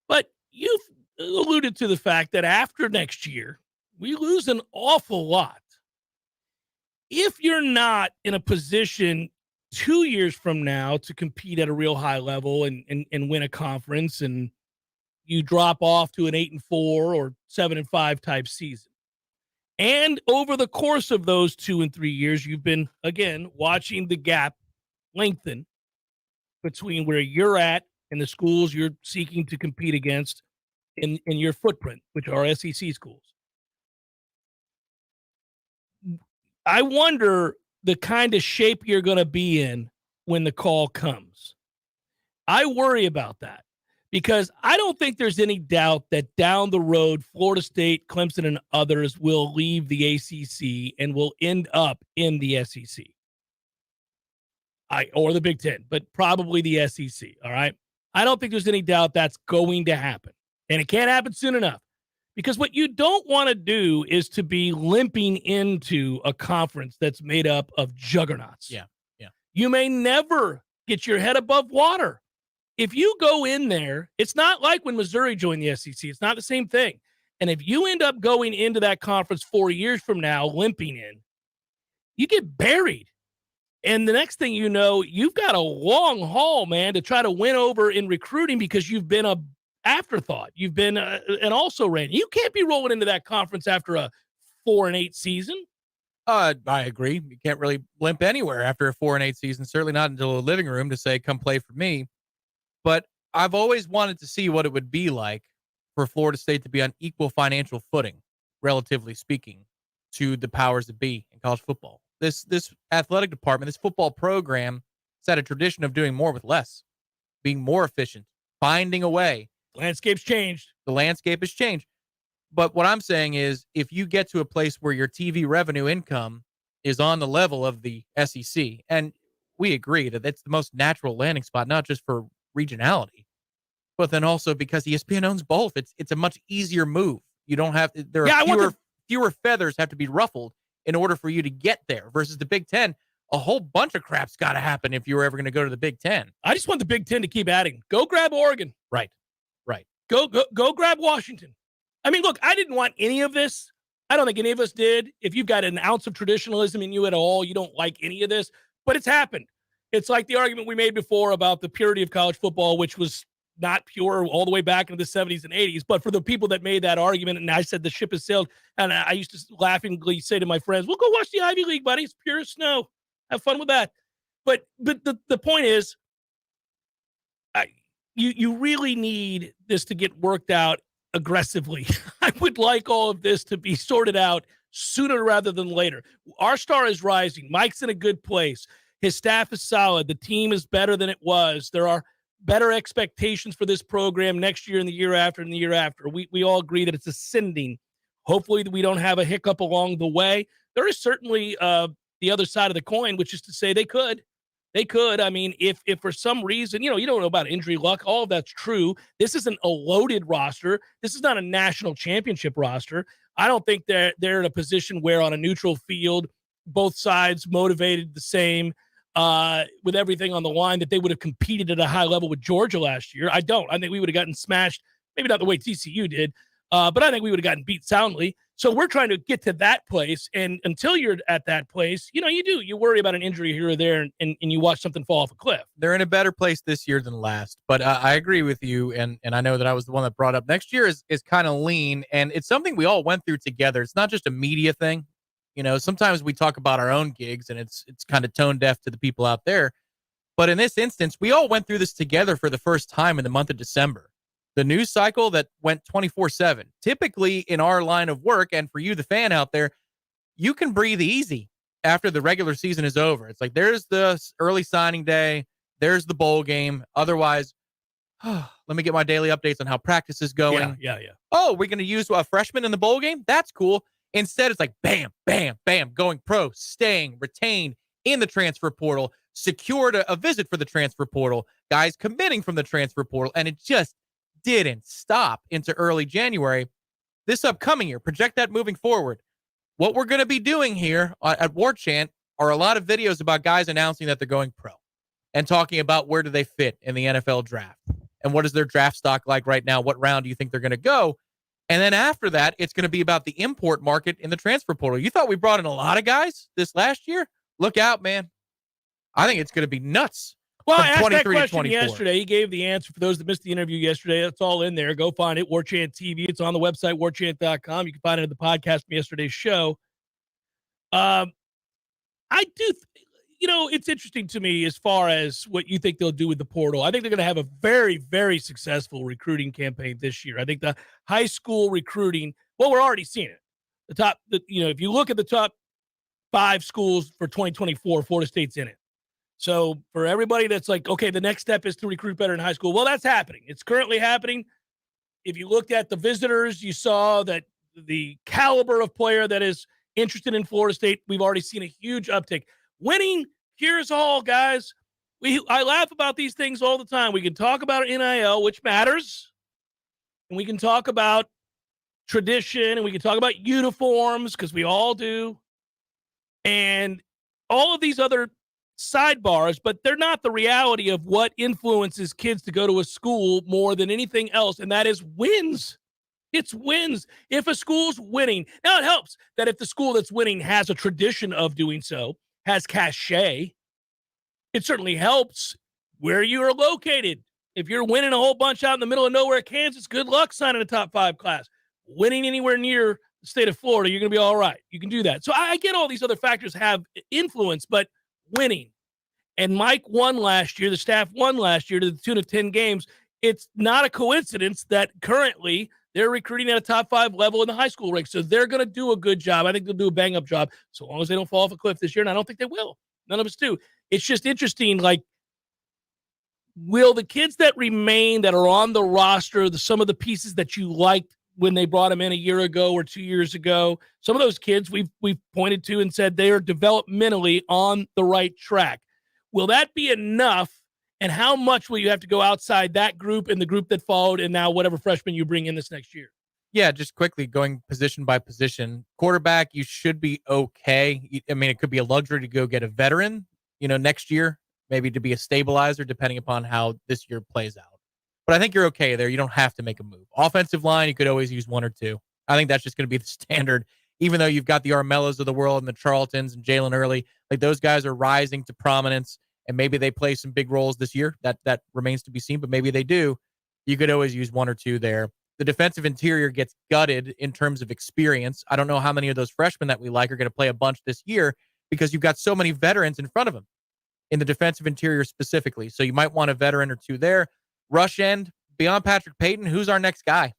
But you've alluded to the fact that after next year, we lose an awful lot. If you're not in a position 2 years from now to compete at a real high level and win a conference, and you drop off to an 8-4 or 7-5 type season. And over the course of those 2 and 3 years, you've been, again, watching the gap lengthen between where you're at and the schools you're seeking to compete against in your footprint, which are SEC schools. I wonder the kind of shape you're going to be in when the call comes. I worry about that because I don't think there's any doubt that down the road, Florida State, Clemson, and others will leave the ACC and will end up in the SEC. Or the Big Ten, but probably the SEC, all right? I don't think there's any doubt that's going to happen. And it can't happen soon enough. Because what you don't want to do is to be limping into a conference that's made up of juggernauts. Yeah. You may never get your head above water. If you go in there, it's not like when Missouri joined the SEC. It's not the same thing. And if you end up going into that conference 4 years from now, limping in, you get buried. And the next thing you know, you've got a long haul, man, to try to win over in recruiting because you've been a afterthought. You've been an also-ran. You can't be rolling into that conference after a 4-8 season. I agree. You can't really limp anywhere after a 4-8 season. Certainly not into a living room to say, come play for me. But I've always wanted to see what it would be like for Florida State to be on equal financial footing, relatively speaking, to the powers that be in college football. This athletic department, this football program, has had a tradition of doing more with less, being more efficient, finding a way. Landscape's changed. The landscape has changed. But what I'm saying is if you get to a place where your TV revenue income is on the level of the SEC, and we agree that that's the most natural landing spot, not just for regionality, but then also because ESPN owns both. It's a much easier move. You don't have there are fewer feathers have to be ruffled in order for you to get there versus the Big Ten. A whole bunch of crap's got to happen if you were ever going to go to the Big Ten. I just want the Big Ten to keep adding. Go grab Oregon. Right. Go grab Washington. I mean, look, I didn't want any of this. I don't think any of us did. If you've got an ounce of traditionalism in you at all, you don't like any of this. But it's happened. It's like the argument we made before about the purity of college football, which was not pure all the way back into the 70s and 80s. But for the people that made that argument, and I said the ship has sailed, and I used to laughingly say to my friends, well, go watch the Ivy League, buddy. It's pure as snow. Have fun with that. But the point is, you really need this to get worked out aggressively. I would like all of this to be sorted out sooner rather than later. Our star is rising. Mike's in a good place. His staff is solid. The team is better than it was. There are better expectations for this program next year and the year after and the year after. We all agree that it's ascending. Hopefully we don't have a hiccup along the way. There is certainly the other side of the coin, which is to say they could. They could. I mean, if for some reason, you don't know about injury luck, all of that's true. This isn't a loaded roster. This is not a national championship roster. I don't think they're in a position where on a neutral field, both sides motivated the same with everything on the line that they would have competed at a high level with Georgia last year. I don't. I think we would have gotten smashed, maybe not the way TCU did, But I think we would have gotten beat soundly. So we're trying to get to that place. And until you're at that place, you worry about an injury here or there and you watch something fall off a cliff. They're in a better place this year than last. But I agree with you. And I know that I was the one that brought up next year is kind of lean. And it's something we all went through together. It's not just a media thing. Sometimes we talk about our own gigs and it's kind of tone deaf to the people out there. But in this instance, we all went through this together for the first time in the month of December. The news cycle that went 24/7. Typically in our line of work, and for you, the fan out there, you can breathe easy after the regular season is over. It's like there's the early signing day, there's the bowl game. Otherwise, let me get my daily updates on how practice is going. Yeah. Oh, we're going to use a freshman in the bowl game? That's cool. Instead, it's like bam, bam, bam, going pro, staying, retained in the transfer portal, secured a visit for the transfer portal, guys committing from the transfer portal, and it just didn't stop into early January. This upcoming year, project that moving forward. What we're going to be doing here at Warchant are a lot of videos about guys announcing that they're going pro and talking about where do they fit in the NFL draft and what is their draft stock like right now? What round do you think they're going to go? And then after that, it's going to be about the import market in the transfer portal. You thought we brought in a lot of guys this last year? Look out, man. I think it's going to be nuts. Well, I asked that question yesterday. He gave the answer for those that missed the interview yesterday. It's all in there. Go find it, Warchant TV. It's on the website, warchant.com. You can find it in the podcast from yesterday's show. I do, it's interesting to me as far as what you think they'll do with the portal. I think they're going to have a very, very successful recruiting campaign this year. I think the high school recruiting, well, we're already seeing it. If you look at the top 5 schools for 2024, Florida State's in it. So for everybody that's like, okay, the next step is to recruit better in high school. Well, that's happening. It's currently happening. If you looked at the visitors, you saw that the caliber of player that is interested in Florida State, we've already seen a huge uptick. Winning cures all, guys. I laugh about these things all the time. We can talk about NIL, which matters. And we can talk about tradition, and we can talk about uniforms, because we all do. And all of these other sidebars, but they're not the reality of what influences kids to go to a school more than anything else, and that is wins. It's wins. If a school's winning, now it helps that if the school that's winning has a tradition of doing so, has cachet, it certainly helps where you are located. If you're winning a whole bunch out in the middle of nowhere, Kansas, good luck signing a top 5 class. Winning anywhere near the state of Florida, you're going to be all right. You can do that. So I get all these other factors have influence, but winning. And Mike won last year. The staff won last year to the tune of 10 games. It's not a coincidence that currently they're recruiting at a top 5 level in the high school ranks. So they're going to do a good job. I think they'll do a bang-up job so long as they don't fall off a cliff this year, and I don't think they will. None of us do. It's just interesting, like, will the kids that remain that are on the roster, some of the pieces that you liked when they brought them in a year ago or 2 years ago, some of those kids we've pointed to and said they are developmentally on the right track. Will that be enough? And how much will you have to go outside that group and the group that followed and now whatever freshman you bring in this next year? Yeah, just quickly going position by position. Quarterback, you should be okay. I mean, it could be a luxury to go get a veteran, next year, maybe to be a stabilizer, depending upon how this year plays out. But I think you're okay there. You don't have to make a move. Offensive line, you could always use 1 or 2. I think that's just going to be the standard, even though you've got the Armellas of the world and the Charltons and Jalen Early. Like, those guys are rising to prominence, and maybe they play some big roles this year. That remains to be seen, but maybe they do. You could always use 1 or 2 there. The defensive interior gets gutted in terms of experience. I don't know how many of those freshmen that we like are going to play a bunch this year because you've got so many veterans in front of them in the defensive interior specifically. So you might want a veteran or 2 there. Rush end, beyond Patrick Payton, who's our next guy?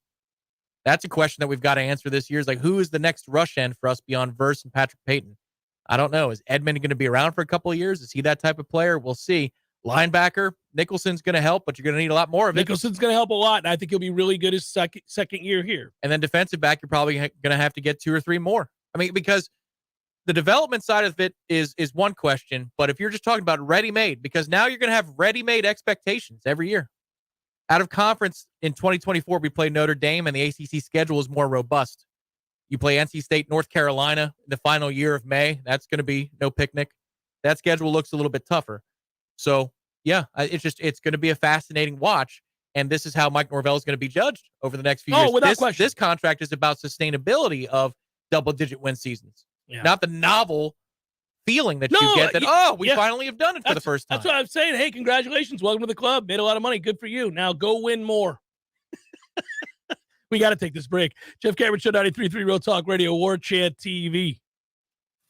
That's a question that we've got to answer this year. Is like, who is the next rush end for us beyond Verse and Patrick Payton? I don't know. Is Edmond going to be around for a couple of years? Is he that type of player? We'll see. Linebacker, Nicholson's going to help, but you're going to need a lot more of it. Nicholson's going to help a lot, and I think he'll be really good his second year here. And then defensive back, you're probably going to have to get 2 or 3 more. I mean, because the development side of it is one question, but if you're just talking about ready-made, because now you're going to have ready-made expectations every year. Out of conference in 2024, we play Notre Dame, and the ACC schedule is more robust. You play NC State, North Carolina in the final year of May. That's going to be no picnic. That schedule looks a little bit tougher. So, yeah, it's going to be a fascinating watch. And this is how Mike Norvell is going to be judged over the next few Oh, years. without question. This contract is about sustainability of double-digit win seasons, not the novel feeling that you get that, we finally have done it for the first time. That's what I'm saying. Hey, congratulations. Welcome to the club. Made a lot of money. Good for you. Now go win more. We got to take this break. Jeff Cameron Show, 93.3 Real Talk Radio, Warchant TV.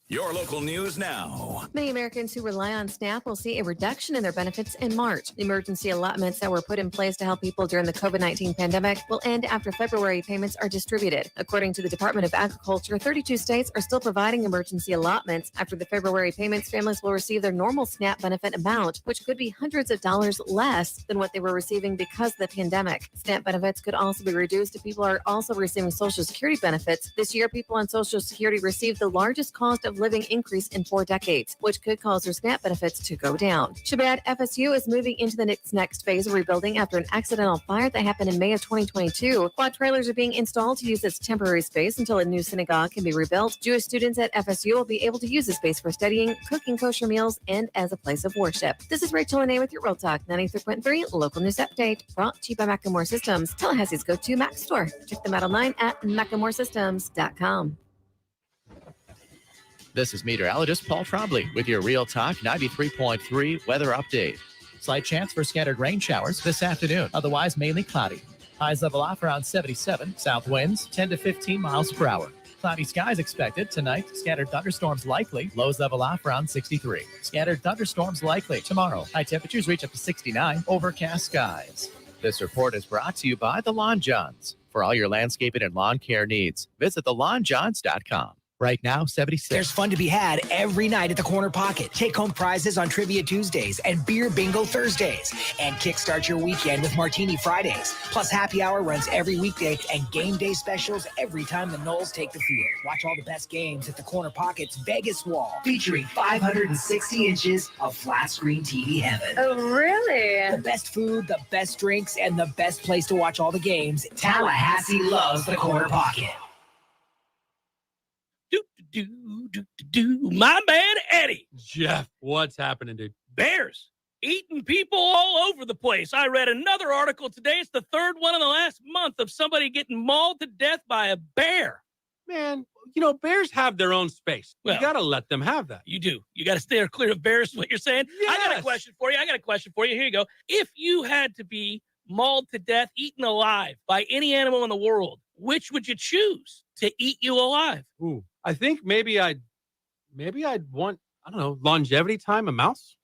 Your local news now. Many Americans who rely on SNAP will see a reduction in their benefits in March. The emergency allotments that were put in place to help people during the COVID-19 pandemic will end after February payments are distributed. According to the Department of Agriculture, 32 states are still providing emergency allotments. After the February payments, families will receive their normal SNAP benefit amount, which could be hundreds of dollars less than what they were receiving because of the pandemic. SNAP benefits could also be reduced if people are also receiving Social Security benefits. This year, people on Social Security received the largest cost of living increase in 4 decades, which could cause their SNAP benefits to go down. Shabbat FSU is moving into the next phase of rebuilding after an accidental fire that happened in May of 2022. Quad trailers are being installed to use as temporary space until a new synagogue can be rebuilt. Jewish students at FSU will be able to use the space for studying, cooking kosher meals, and as a place of worship. This is Rachel Renee with your Real Talk 93.3 local news update, brought to you by Macklemore Systems, Tallahassee's go-to Mac store. Check them out online at MacklemoreSystems.com. This is meteorologist Paul Trombley with your Real Talk 93.3 weather update. Slight chance for scattered rain showers this afternoon, otherwise mainly cloudy. Highs level off around 77, south winds 10 to 15 miles per hour. Cloudy skies expected tonight, scattered thunderstorms likely, lows level off around 63. Scattered thunderstorms likely tomorrow. High temperatures reach up to 69, overcast skies. This report is brought to you by the Lawn Johns. For all your landscaping and lawn care needs, visit thelawnjohns.com. Right now, 76. There's fun to be had every night at the Corner Pocket. Take home prizes on Trivia Tuesdays and Beer Bingo Thursdays. And kickstart your weekend with Martini Fridays. Plus, happy hour runs every weekday and game day specials every time the Noles take the field. Watch all the best games at the Corner Pocket's Vegas Wall, featuring 560 inches of flat screen TV heaven. Oh, really? The best food, the best drinks, and the best place to watch all the games. Tallahassee loves the Corner Pocket. My man Eddie. Jeff, what's happening, dude? Bears eating people all over the place. I read another article today. It's the third one in the last month of somebody getting mauled to death by a bear. Man, bears have their own space. Well, you got to let them have that. You do. You got to stay clear of bears, is what you're saying? Yes. I got a question for you. Here you go. If you had to be mauled to death, eaten alive by any animal in the world, which would you choose to eat you alive? Ooh, I think maybe I'd want, I don't know, longevity time, a mouse.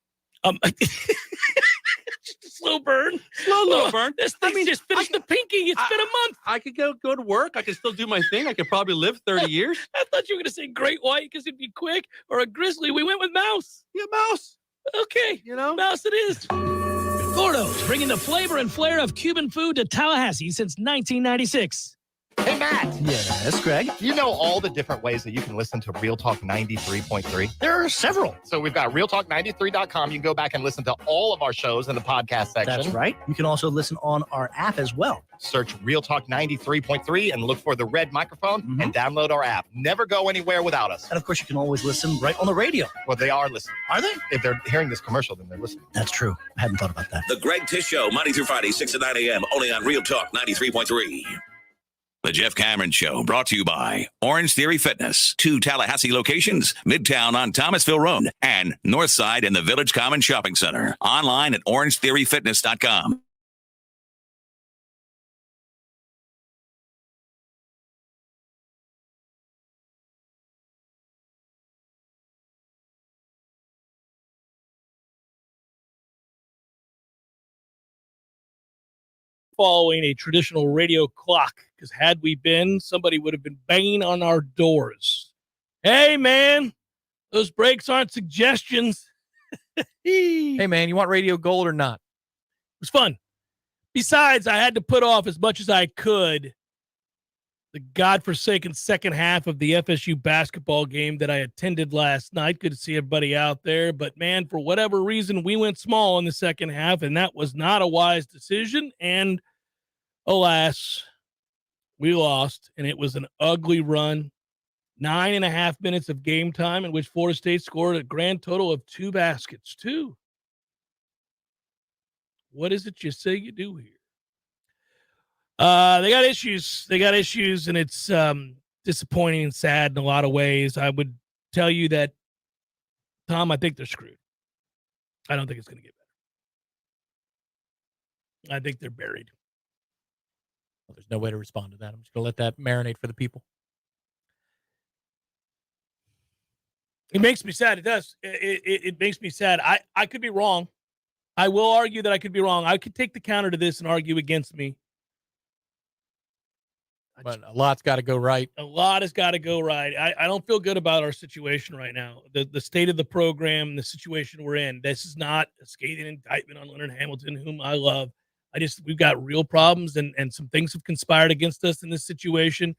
Just a slow burn. Slow little burn. This thing just finished the pinky. It's been a month. I could go to work. I could still do my thing. I could probably live 30 years. I thought you were going to say great white because it'd be quick, or a grizzly. We went with mouse. Yeah, mouse. Okay. Mouse it is. Gordo's, bringing the flavor and flair of Cuban food to Tallahassee since 1996. Hey, Matt. Yes, Greg? You know all the different ways that you can listen to Real Talk 93.3? There are several. So we've got realtalk93.com. You can go back and listen to all of our shows in the podcast section. That's right. You can also listen on our app as well. Search Real Talk 93.3 and look for the red microphone and download our app. Never go anywhere without us. And of course, you can always listen right on the radio. Well, they are listening. Are they? If they're hearing this commercial, then they're listening. That's true. I hadn't thought about that. The Greg Tish Show, Monday through Friday, 6 to 9 a.m., only on Real Talk 93.3. The Jeff Cameron Show, brought to you by Orange Theory Fitness. 2 Tallahassee locations, Midtown on Thomasville Road and Northside in the Village Common Shopping Center. Online at orangetheoryfitness.com. Following a traditional radio clock, because had we been, somebody would have been banging on our doors. Hey, man, those breaks aren't suggestions. Hey, man, you want radio gold or not? It was fun. Besides, I had to put off as much as I could the godforsaken second half of the FSU basketball game that I attended last night. Good to see everybody out there. But, man, for whatever reason, we went small in the second half, and that was not a wise decision. And, alas, we lost, and it was an ugly run. 9.5 minutes of game time in which Florida State scored a grand total of 2 baskets. 2. What is it you say you do here? They got issues. And it's disappointing and sad in a lot of ways. I would tell you that, Tom, I think they're screwed. I don't think it's going to get better. I think they're buried. Well, there's no way to respond to that. I'm just going to let that marinate for the people. It makes me sad. It does. It makes me sad. I could be wrong. I will argue that I could be wrong. I could take the counter to this and argue against me. But a lot's got to go right. A lot has got to go right. I don't feel good about our situation right now. The state of the program, the situation we're in. This is not a scathing indictment on Leonard Hamilton, whom I love. We've got real problems and some things have conspired against us in this situation.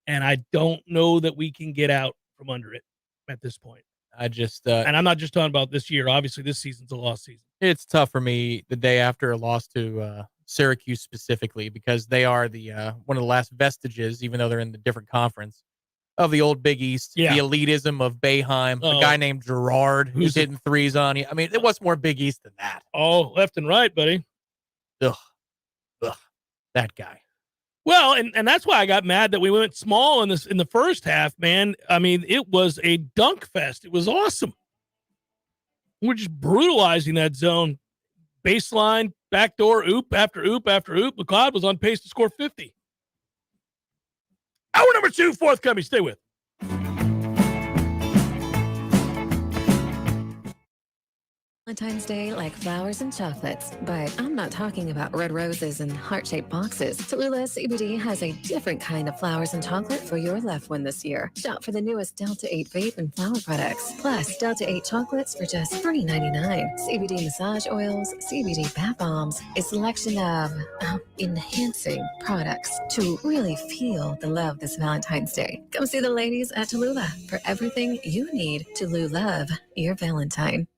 And I don't know that we can get out from under it at this point. And I'm not just talking about this year. Obviously, this season's a lost season. It's tough for me the day after a loss to Syracuse specifically, because they are the one of the last vestiges, even though they're in the different conference, of the old Big East. Yeah. The elitism of Boeheim, a guy named Gerard who's hitting threes on you. I mean, it was more Big East than that. Oh, left and right, buddy. Ugh. That guy. Well, and that's why I got mad that we went small in the first half, man. I mean, it was a dunk fest. It was awesome. We're just brutalizing that zone. Baseline, backdoor, oop after oop after oop. McLeod was on pace to score 50. Hour number 2, forthcoming. Stay with. Valentine's Day like flowers and chocolates, but I'm not talking about red roses and heart-shaped boxes. Tallulah CBD has a different kind of flowers and chocolate for your loved one this year. Shop for the newest Delta 8 vape and flower products, plus Delta 8 chocolates for just $3.99. CBD massage oils, CBD bath bombs, a selection of enhancing products to really feel the love this Valentine's Day. Come see the ladies at Tallulah for everything you need to love your Valentine.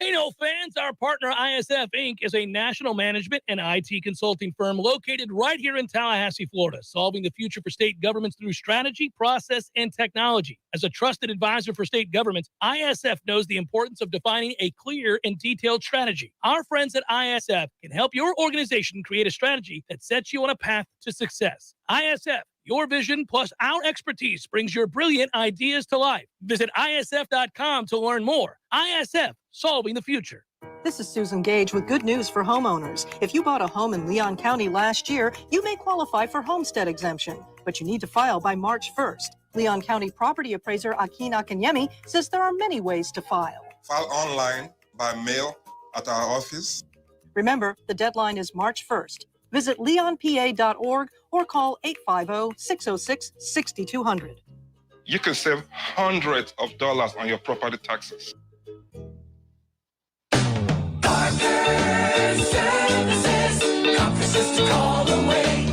Hey, no fans, our partner ISF Inc. is a national management and IT consulting firm located right here in Tallahassee, Florida, solving the future for state governments through strategy, process, and technology. As a trusted advisor for state governments, ISF knows the importance of defining a clear and detailed strategy. Our friends at ISF can help your organization create a strategy that sets you on a path to success. ISF, your vision plus our expertise brings your brilliant ideas to life. Visit ISF.com to learn more. ISF, solving the future. This is Susan Gage with good news for homeowners. If you bought a home in Leon County last year, you may qualify for homestead exemption, but you need to file by March 1st. Leon County property appraiser Akin Akanyemi says there are many ways to file. File online, by mail, at our office. Remember, the deadline is March 1st. Visit leonpa.org or call 850-606-6200. You can save hundreds of dollars on your property taxes. Services, conferences to call away.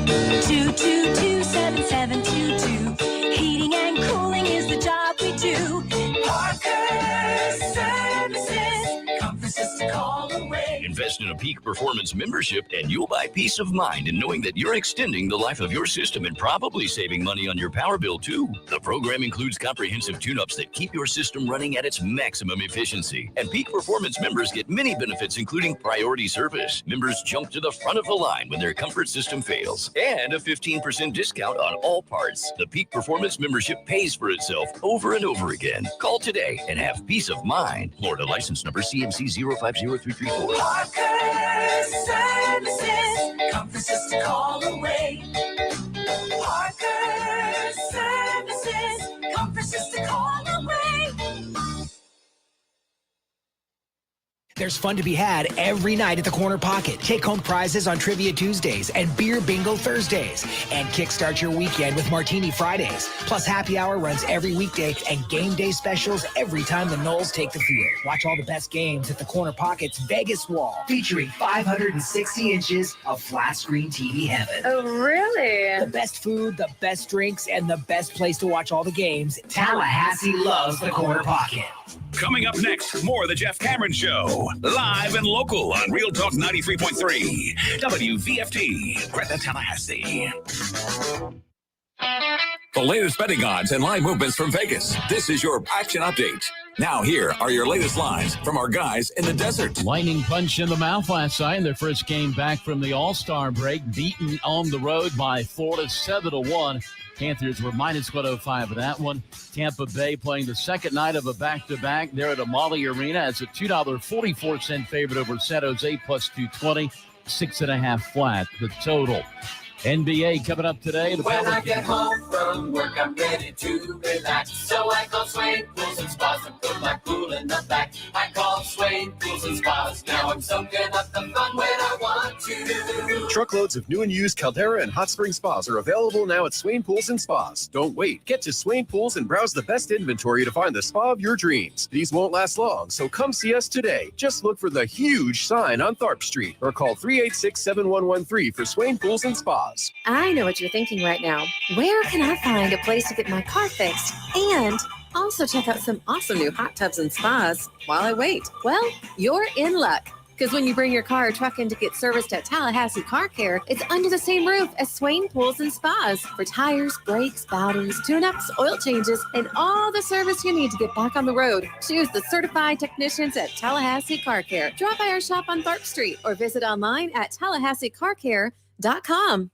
222-7722. Heating and cooling is the job we do. Parker Services, conferences to call away. Invest in a Peak Performance membership and you'll buy peace of mind in knowing that you're extending the life of your system and probably saving money on your power bill too. The program includes comprehensive tune-ups that keep your system running at its maximum efficiency. And Peak Performance members get many benefits, including priority service. Members jump to the front of the line when their comfort system fails. And a 15% discount on all parts. The Peak Performance membership pays for itself over and over again. Call today and have peace of mind. Florida license number CMC 050334. Parker Services, conferences to call away. Parker Services, conferences to call away. There's fun to be had every night at the Corner Pocket. Take home prizes on Trivia Tuesdays and Beer Bingo Thursdays. And kickstart your weekend with Martini Fridays. Plus happy hour runs every weekday and game day specials every time the Noles take the field. Watch all the best games at the Corner Pocket's Vegas wall, featuring 560 inches of flat screen TV heaven. Oh, really? The best food, the best drinks, and the best place to watch all the games. Tallahassee loves the Corner Pocket. Coming up next, more of the Jeff Cameron Show. Live and local on Real Talk 93.3. WVFT, Greta, Tallahassee. The latest betting odds and line movements from Vegas. This is your action update. Now, here are your latest lines from our guys in the desert. Lightning punch in the mouth last night in their first game back from the All-Star break, beaten on the road by Florida 7-1. Panthers were minus 105 of that one. Tampa Bay playing the second night of a back-to-back there at Amalie Arena as a $2.44 favorite over San Jose plus 220, 6.5 flat the total. NBA coming up today. When I get home from work, I'm ready to relax. So I call Swain Pools and Spas and put my pool in the back. I call Swain Pools and Spas. Now I'm soaking up the fun when I want to. Truckloads of new and used Caldera and Hot Spring Spas are available now at Swain Pools and Spas. Don't wait. Get to Swain Pools and browse the best inventory to find the spa of your dreams. These won't last long, so come see us today. Just look for the huge sign on Tharp Street or call 386-7113 for Swain Pools and Spas. I know what you're thinking right now. Where can I find a place to get my car fixed and also check out some awesome new hot tubs and spas while I wait? Well, you're in luck. Because when you bring your car or truck in to get serviced at Tallahassee Car Care, it's under the same roof as Swain Pools and Spas for tires, brakes, bowders, tune-ups, oil changes, and all the service you need to get back on the road. Choose the certified technicians at Tallahassee Car Care. Drop by our shop on Tharp Street or visit online at TallahasseeCarCare.com.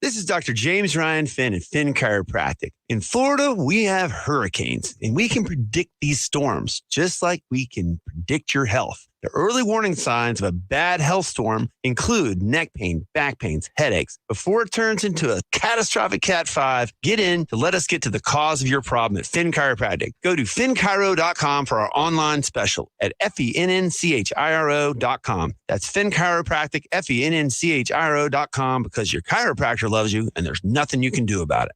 This is Dr. James Ryan Finn at Finn Chiropractic. In Florida, we have hurricanes, and we can predict these storms just like we can predict your health. The early warning signs of a bad health storm include neck pain, back pains, headaches. Before it turns into a catastrophic Cat 5, get in to let us get to the cause of your problem at Finn Chiropractic. Go to finnchiro.com for our online special at FENNCHIRO.com. That's Finn Chiropractic, FENNCHIRO.com, because your chiropractor loves you and there's nothing you can do about it.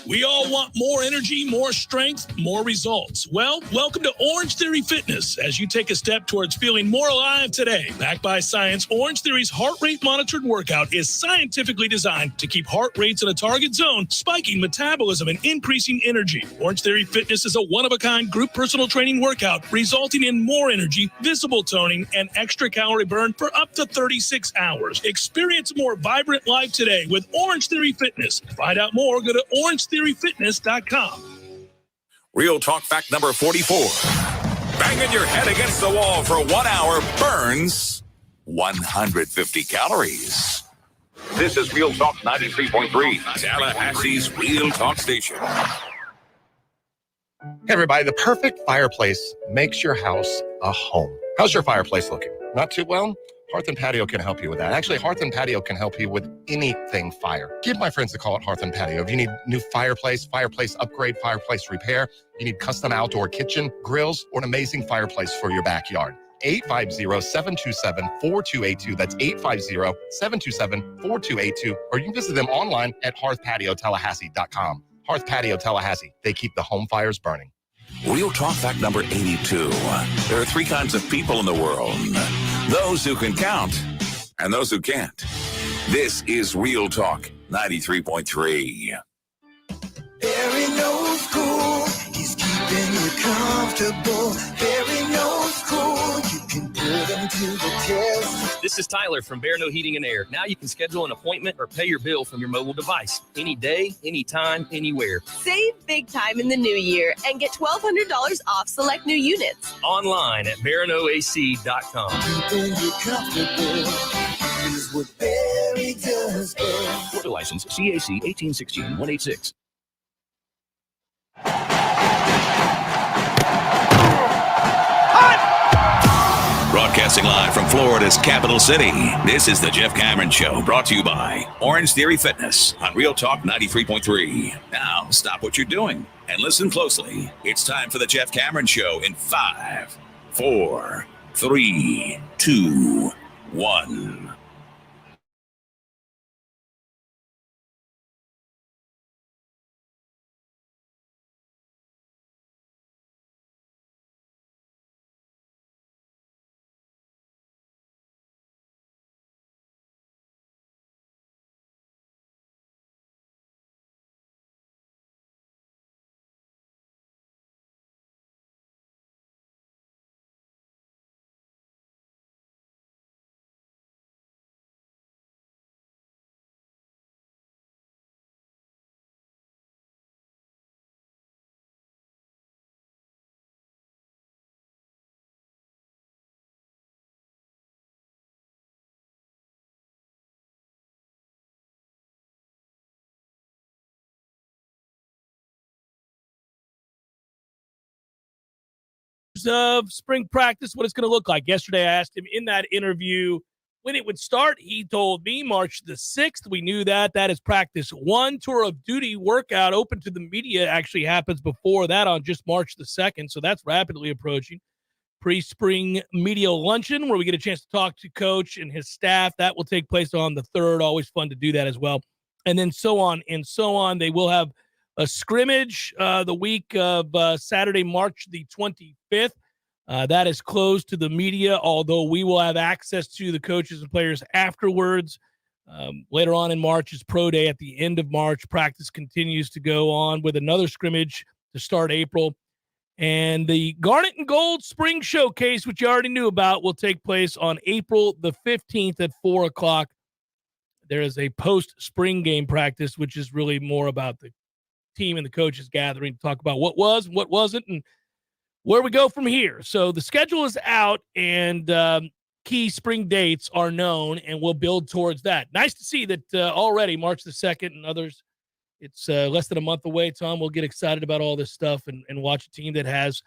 We all want more energy, more strength, more results. Well, welcome to Orange Theory Fitness as you take a step towards feeling more alive today. Backed by science, Orange Theory's heart rate monitored workout is scientifically designed to keep heart rates in a target zone, spiking metabolism and increasing energy. Orange Theory Fitness is a one-of-a-kind group personal training workout resulting in more energy, visible toning, and extra calorie burn for up to 36 hours. Experience a more vibrant life today with Orange Theory Fitness. To find out more, go to OrangeTheoryFitness.com. Real Talk fact number 44. Banging your head against the wall for 1 hour burns 150 calories. This is Real Talk 93.3, Tallahassee's Real Talk station. Hey, everybody, the perfect fireplace makes your house a home. How's your fireplace looking? Not too well? Hearth and Patio can help you with that. Actually, Hearth and Patio can help you with anything fire. Give my friends a call at Hearth and Patio. If you need new fireplace upgrade, fireplace repair, you need custom outdoor kitchen, grills, or an amazing fireplace for your backyard. 850-727-4282. That's 850-727-4282. Or you can visit them online at hearthpatiotallahassee.com. Hearth Patio Tallahassee. They keep the home fires burning. Real Talk fact number 82. There are three kinds of people in the world. Those who can count and those who can't. This is Real Talk 93.3. Barry knows cool. He's keeping you comfortable. Barry knows cool. You can put him to the test. This is Tyler from Bear No Heating and Air. Now you can schedule an appointment or pay your bill from your mobile device. Any day, anytime, anywhere. Save big time in the new year and get $1,200 off select new units. Online at BaranoAC.com. Keeping you comfortable is what Barry does best. Florida license CAC 1816-186. Broadcasting live from Florida's capital city, this is the Jeff Cameron Show, brought to you by Orange Theory Fitness on Real Talk 93.3. Now, stop what you're doing and listen closely. It's time for the Jeff Cameron Show in 5, 4, 3, 2, 1. of spring practice, what it's going to look like. Yesterday, I asked him in that interview when it would start. He told me March the 6th. We knew that. That is practice 1. Tour of duty workout open to the media actually happens before that on just March the 2nd, so that's rapidly approaching. Pre-spring media luncheon where we get a chance to talk to Coach and his staff. That will take place on the 3rd. Always fun to do that as well. And then so on and so on. They will have a scrimmage the week of Saturday, March the 25th. That is closed to the media, although we will have access to the coaches and players afterwards. Later on in March is Pro Day at the end of March. Practice continues to go on with another scrimmage to start April. And the Garnet and Gold Spring Showcase, which you already knew about, will take place on April the 15th at 4 o'clock. There is a post-spring game practice, which is really more about the team and the coaches gathering to talk about what was and what wasn't and where we go from here. So the schedule is out, and key spring dates are known, and we'll build towards that. Nice to see that already March the 2nd and others. It's less than a month away, Tom. We'll get excited about all this stuff and watch a team that has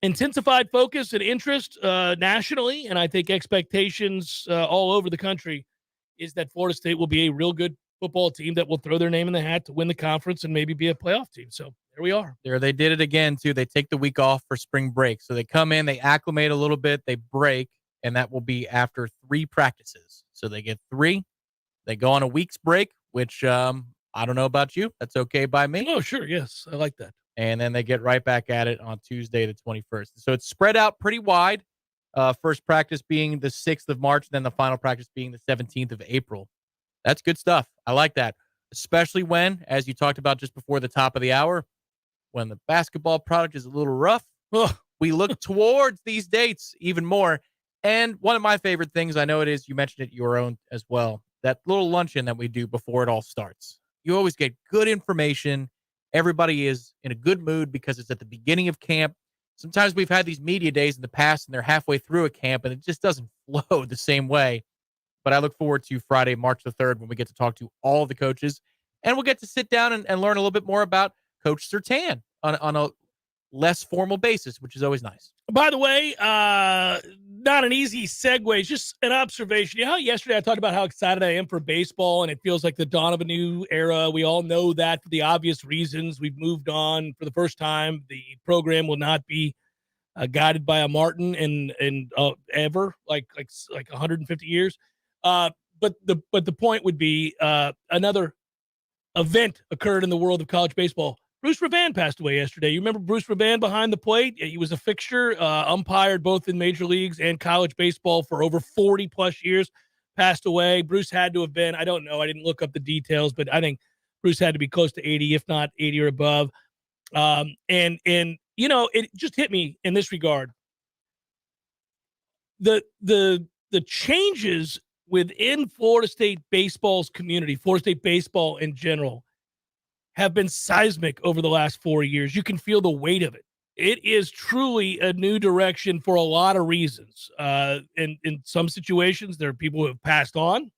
intensified focus and interest nationally, and I think expectations all over the country is that Florida State will be a real good football team that will throw their name in the hat to win the conference and maybe be a playoff team. So there we are. There, they did it again, too. They take the week off for spring break. So they come in, they acclimate a little bit, they break, and that will be after 3 practices. So they get 3. They go on a week's break, which I don't know about you. That's okay by me. Oh, sure. Yes. I like that. And then they get right back at it on Tuesday, the 21st. So it's spread out pretty wide. First practice being the 6th of March, then the final practice being the 17th of April. That's good stuff. I like that, especially when, as you talked about just before the top of the hour, when the basketball product is a little rough, we look towards these dates even more. And one of my favorite things, I know it is, you mentioned it your own as well, that little luncheon that we do before it all starts. You always get good information. Everybody is in a good mood because it's at the beginning of camp. Sometimes we've had these media days in the past and they're halfway through a camp and it just doesn't flow the same way. But I look forward to Friday, March the 3rd, when we get to talk to all of the coaches and we'll get to sit down and learn a little bit more about Coach Surtain on a less formal basis, which is always nice. By the way, not an easy segue, just an observation. You know how yesterday I talked about how excited I am for baseball and it feels like the dawn of a new era. We all know that for the obvious reasons. We've moved on for the first time. The program will not be guided by a Martin in ever, like 150 years. But the point would be another event occurred in the world of college baseball. Bruce Ravan passed away yesterday. You remember Bruce Ravan behind the plate? He was a fixture, umpired both in major leagues and college baseball for over 40-plus years, passed away. Bruce had to have been, I don't know, I didn't look up the details, but I think Bruce had to be close to 80, if not 80 or above. And you know, it just hit me in this regard. The changes within Florida State baseball's community, Florida State baseball in general, have been seismic over the last 4 years. You can feel the weight of it. It is truly a new direction for a lot of reasons. In some situations, there are people who have passed on,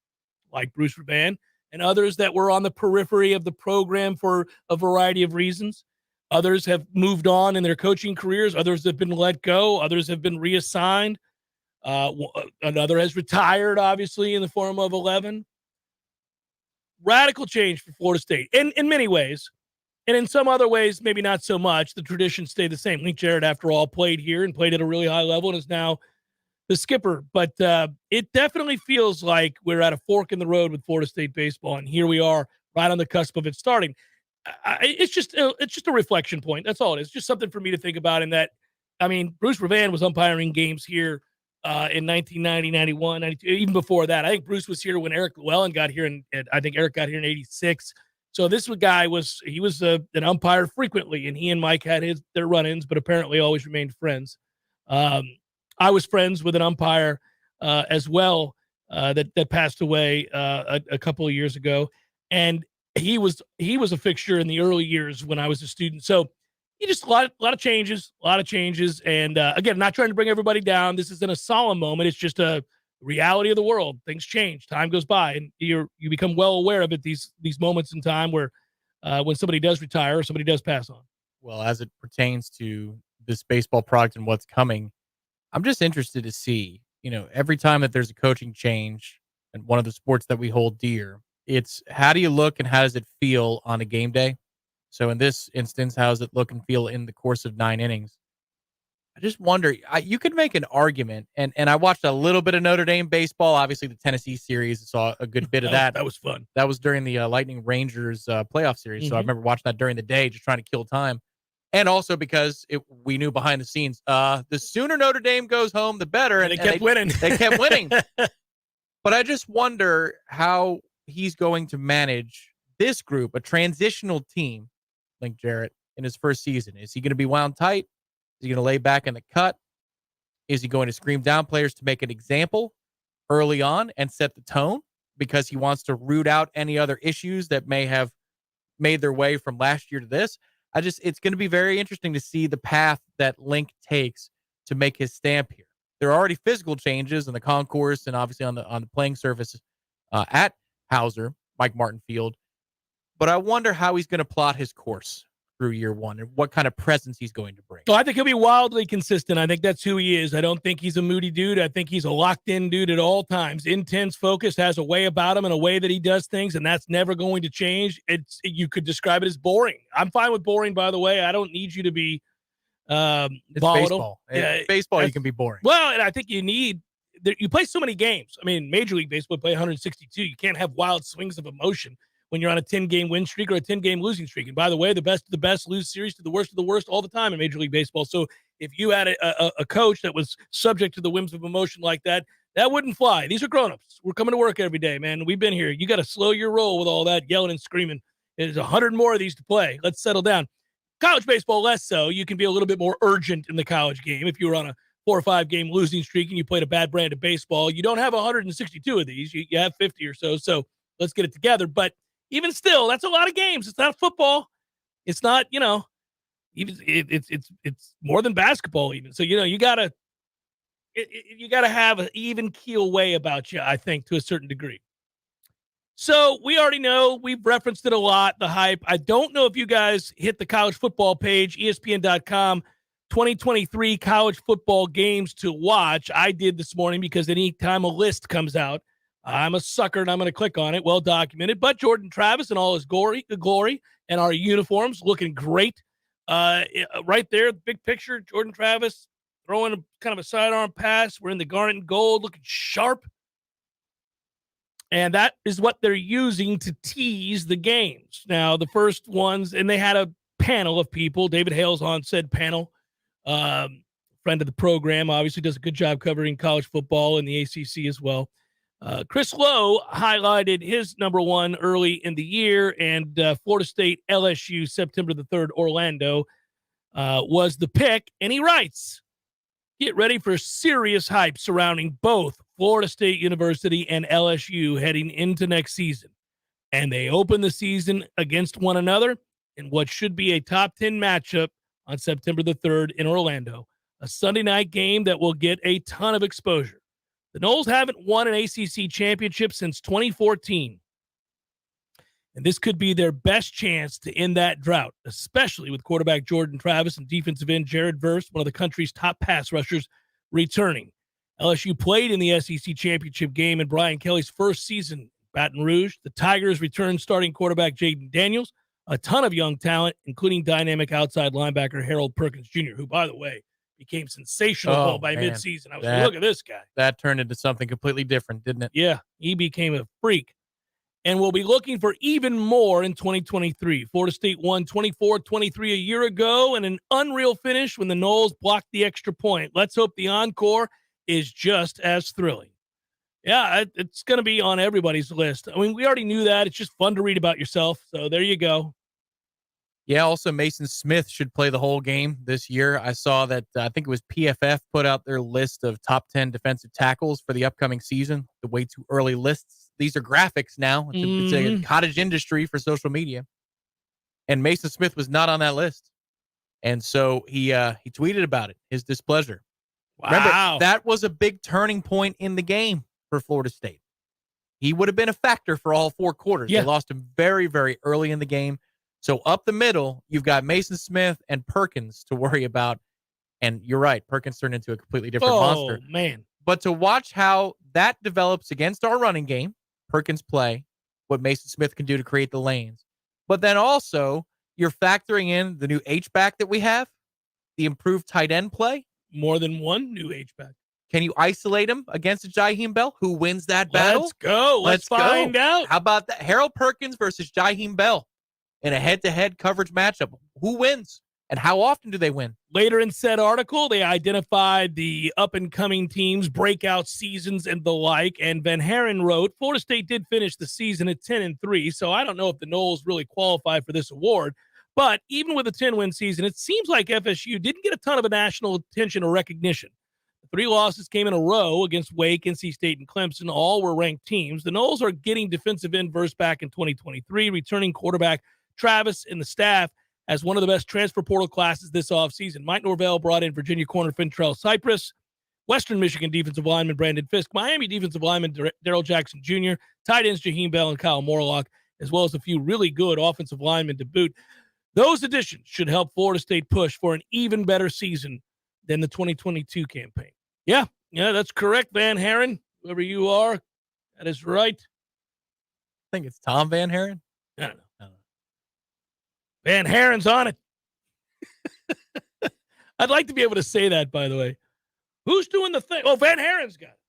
like Bruce Ravan, and others that were on the periphery of the program for a variety of reasons. Others have moved on in their coaching careers. Others have been let go. Others have been reassigned. Another has retired, obviously, in the form of 11. Radical change for Florida State in many ways. And in some other ways, maybe not so much. The traditions stay the same. Link Jarrett, after all, played here and played at a really high level and is now the skipper. But it definitely feels like we're at a fork in the road with Florida State baseball. And here we are right on the cusp of it starting. It's just a reflection point. That's all it is. Just something for me to think about in that. I mean, Bruce Ravan was umpiring games here in 1990, 91, 92, even before that. I think Bruce was here when Eric Llewellyn got here, and I think Eric got here in 86. So this guy was an umpire frequently, and he and Mike had their run-ins, but apparently always remained friends. I was friends with an umpire as well that passed away a couple of years ago, and he was a fixture in the early years when I was a student. So just a lot of changes, and again, not trying to bring everybody down. This isn't a solemn moment. It's just a reality of the world. Things change, time goes by, and you become well aware of it. These moments in time where when somebody does retire or somebody does pass on. Well, as it pertains to this baseball product and what's coming. I'm just interested to see, every time that there's a coaching change and one of the sports that we hold dear, it's how do you look and how does it feel on a game day? So in this instance, how does it look and feel in the course of 9 innings? I just wonder, you could make an argument, and I watched a little bit of Notre Dame baseball, obviously the Tennessee series, I saw a good bit of that. That was fun. That was during the Lightning Rangers playoff series, so I remember watching that during the day, just trying to kill time. And also because we knew behind the scenes, the sooner Notre Dame goes home, the better. And they kept winning. They kept winning. But I just wonder how he's going to manage this group, a transitional team, like Jarrett, in his first season. Is he going to be wound tight? Is he going to lay back in the cut? Is he going to scream down players to make an example early on and set the tone because he wants to root out any other issues that may have made their way from last year to this? It's going to be very interesting to see the path that Link takes to make his stamp here. There are already physical changes in the concourse and obviously on the playing surface at Hauser, Mike Martin Field. But I wonder how he's going to plot his course through year one and what kind of presence he's going to bring. So I think he'll be wildly consistent. I think that's who he is. I don't think he's a moody dude. I think he's a locked-in dude at all times. Intense, focused, has a way about him and a way that he does things, and that's never going to change. You could describe it as boring. I'm fine with boring, by the way. I don't need you to be It's volatile. baseball. Baseball, you can be boring. Well, and I think you play so many games. I mean, Major League Baseball play 162. You can't have wild swings of emotion when you're on a 10-game win streak or a 10-game losing streak. And by the way, the best of the best lose series to the worst of the worst all the time in Major League Baseball. So if you had a coach that was subject to the whims of emotion like that, that wouldn't fly. These are grown-ups. We're coming to work every day, man. We've been here. You got to slow your roll with all that yelling and screaming. There's 100 more of these to play. Let's settle down. College baseball, less so. You can be a little bit more urgent in the college game. If you were on a 4 or 5 game losing streak and you played a bad brand of baseball, you don't have 162 of these. You have 50 or so. So let's get it together. But even still, that's a lot of games. It's not football. It's not, even it's more than basketball even. So, you gotta have an even keel way about you, I think, to a certain degree. So we already know, we've referenced it a lot, the hype. I don't know if you guys hit the college football page, ESPN.com, 2023 college football games to watch. I did this morning because anytime a list comes out, I'm a sucker and I'm going to click on it. Well documented. But Jordan Travis in all his glory and our uniforms looking great. Right there, the big picture, Jordan Travis throwing kind of a sidearm pass. We're in the garnet and gold, looking sharp. And that is what they're using to tease the games. Now, the first ones, and they had a panel of people. David Hale's on said panel. Friend of the program, obviously does a good job covering college football and the ACC as well. Chris Lowe highlighted his number one early in the year, and Florida State LSU, September the 3rd, Orlando, was the pick. And he writes, get ready for serious hype surrounding both Florida State University and LSU heading into next season. And they open the season against one another in what should be a top 10 matchup on September the 3rd in Orlando, a Sunday night game that will get a ton of exposure. The Noles haven't won an ACC championship since 2014. And this could be their best chance to end that drought, especially with quarterback Jordan Travis and defensive end Jared Verse, one of the country's top pass rushers, returning. LSU played in the SEC championship game in Brian Kelly's first season in Baton Rouge. The Tigers returned starting quarterback Jaden Daniels, a ton of young talent, including dynamic outside linebacker Harold Perkins Jr., who, by the way, became sensational by midseason. I was like, look at this guy. That turned into something completely different, didn't it? Yeah, he became a freak. And we'll be looking for even more in 2023. Florida State won 24-23 a year ago, and an unreal finish when the Noles blocked the extra point. Let's hope the encore is just as thrilling. Yeah, it's going to be on everybody's list. I mean, we already knew that. It's just fun to read about yourself. So there you go. Yeah, also Mason Smith should play the whole game this year. I saw that, I think it was PFF put out their list of top 10 defensive tackles for the upcoming season. The way too early lists. These are graphics now. It's a cottage industry for social media. And Mason Smith was not on that list. And so he tweeted about it, his displeasure. Wow. Remember, that was a big turning point in the game for Florida State. He would have been a factor for all 4 quarters. Yeah. They lost him very, very early in the game. So up the middle, you've got Mason Smith and Perkins to worry about. And you're right, Perkins turned into a completely different Oh, monster. man. But to watch how that develops against our running game, Perkins play, what Mason Smith can do to create the lanes. But then also, you're factoring in the new H-back that we have, the improved tight end play. More than one new H-back. Can you isolate him against Jaheim Bell? Who wins that battle? Let's go. Let's find out. How about that? Harold Perkins versus Jaheim Bell in a head-to-head coverage matchup. Who wins? And how often do they win? Later in said article, they identified the up-and-coming teams, breakout seasons, and the like. And Van Haren wrote, Florida State did finish the season at 10-3, so I don't know if the Noles really qualify for this award. But even with a 10-win season, it seems like FSU didn't get a ton of national attention or recognition. The 3 losses came in a row against Wake, NC State, and Clemson. All were ranked teams. The Noles are getting defensive end Verse back in 2023, returning quarterback Travis and the staff as one of the best transfer portal classes this offseason. Mike Norvell brought in Virginia corner Fintrell Cypress, Western Michigan defensive lineman Brandon Fisk, Miami defensive lineman Daryl Jackson Jr., tight ends Jaheim Bell and Kyle Morlock, as well as a few really good offensive linemen to boot. Those additions should help Florida State push for an even better season than the 2022 campaign. Yeah, that's correct, Van Haren. Whoever you are, that is right. I think it's Tom Van Haren. I don't know. Van Haren's on it. I'd like to be able to say that, by the way. Who's doing the thing? Oh, Van Haren's got it.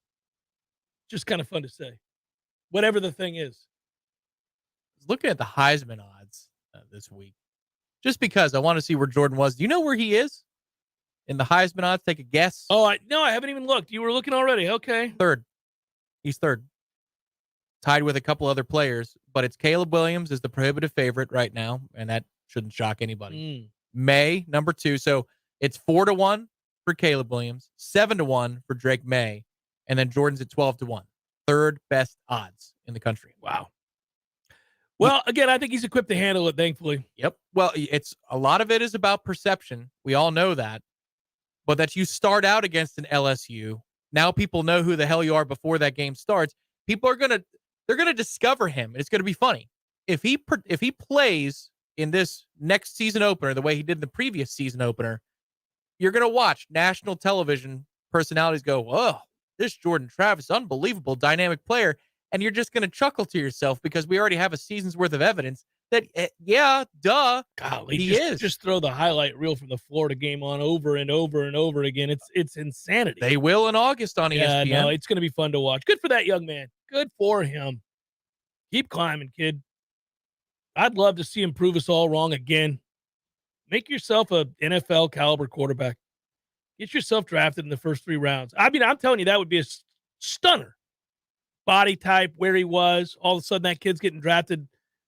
Just kind of fun to say. Whatever the thing is. Looking at the Heisman odds this week, just because I want to see where Jordan was. Do you know where he is in the Heisman odds? Take a guess. Oh, I haven't even looked. You were looking already. Okay. Third. He's third. Tied with a couple other players, but it's Caleb Williams is the prohibitive favorite right now, and that shouldn't shock anybody. May, number 2. So it's 4-1 for Caleb Williams, 7-1 for Drake May, and then Jordan's at 12-1. Third best odds in the country. Wow. Well, again, I think he's equipped to handle it, thankfully. Yep. Well, it's a lot of it is about perception. We all know that. But that you start out against an LSU, now people know who the hell you are before that game starts. People are they're gonna discover him, and it's gonna be funny. If he plays in this next season opener the way he did in the previous season opener, you're gonna watch national television personalities go, "Whoa, this Jordan Travis, unbelievable dynamic player," and you're just gonna chuckle to yourself because we already have a season's worth of evidence that, yeah, duh, golly, he is. Just throw the highlight reel from the Florida game on over and over and over again. It's insanity. They will in August on ESPN. No, it's going to be fun to watch. Good for that young man. Good for him. Keep climbing, kid. I'd love to see him prove us all wrong again. Make yourself a NFL caliber quarterback. Get yourself drafted in the first 3 rounds. I mean, I'm telling you, that would be a stunner. Body type, where he was. All of a sudden, that kid's getting drafted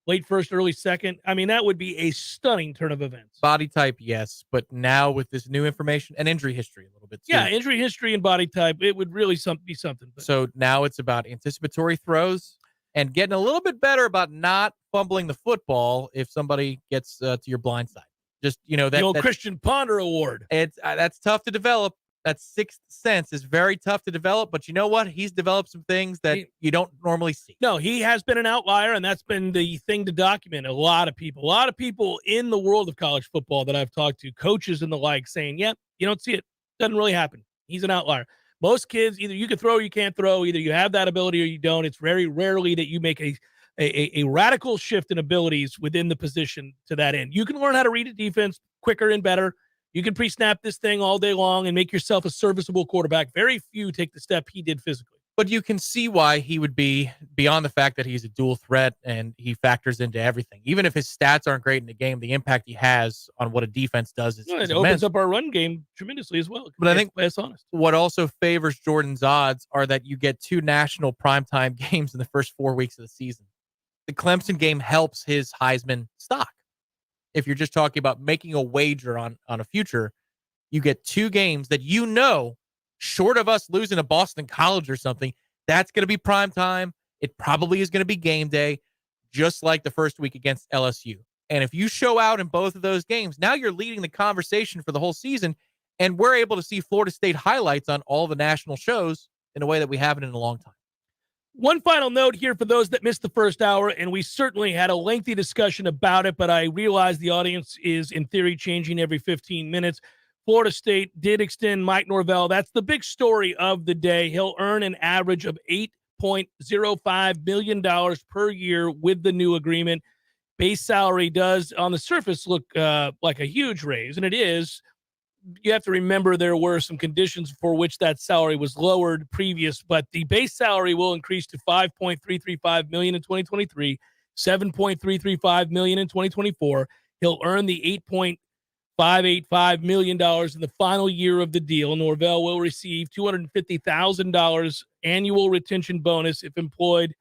late first, early second. I mean, that would be a stunning turn of events. Body type, yes. But now with this new information and injury history a little bit too. Yeah, injury history and body type, it would really be something. But. So now it's about anticipatory throws and getting a little bit better about not fumbling the football if somebody gets to your blind side. Just, that the old Christian Ponder Award. It's that's tough to develop. That sixth sense is very tough to develop, but you know what? He's developed some things that you don't normally see. No, he has been an outlier, and that's been the thing to document. A lot of people in the world of college football that I've talked to, coaches and the like, saying, yeah, you don't see it. Doesn't really happen. He's an outlier. Most kids, either you can throw or you can't throw. Either you have that ability or you don't. It's very rarely that you make a radical shift in abilities within the position to that end. You can learn how to read a defense quicker and better. You can pre-snap this thing all day long and make yourself a serviceable quarterback. Very few take the step he did physically. But you can see why he would be, beyond the fact that he's a dual threat and he factors into everything. Even if his stats aren't great in the game, the impact he has on what a defense does is it immense. opens up our run game tremendously as well. But I think that's honest. What also favors Jordan's odds are that you get 2 national primetime games in the first 4 weeks of the season. The Clemson game helps his Heisman stock. If you're just talking about making a wager on a future, you get 2 games that short of us losing to Boston College or something, that's going to be prime time. It probably is going to be game day, just like the first week against LSU. And if you show out in both of those games, now you're leading the conversation for the whole season, and we're able to see Florida State highlights on all the national shows in a way that we haven't in a long time. One final note here for those that missed the first hour, and we certainly had a lengthy discussion about it, but I realize the audience is, in theory, changing every 15 minutes. Florida State did extend Mike Norvell. That's the big story of the day. He'll earn an average of $8.05 million per year with the new agreement. Base salary does, on the surface, look like a huge raise, and it is. You have to remember there were some conditions for which that salary was lowered previous, but the base salary will increase to $5.335 million in 2023, $7.335 million in 2024. He'll earn the $8.585 million in the final year of the deal. Norvell will receive $250,000 annual retention bonus if employed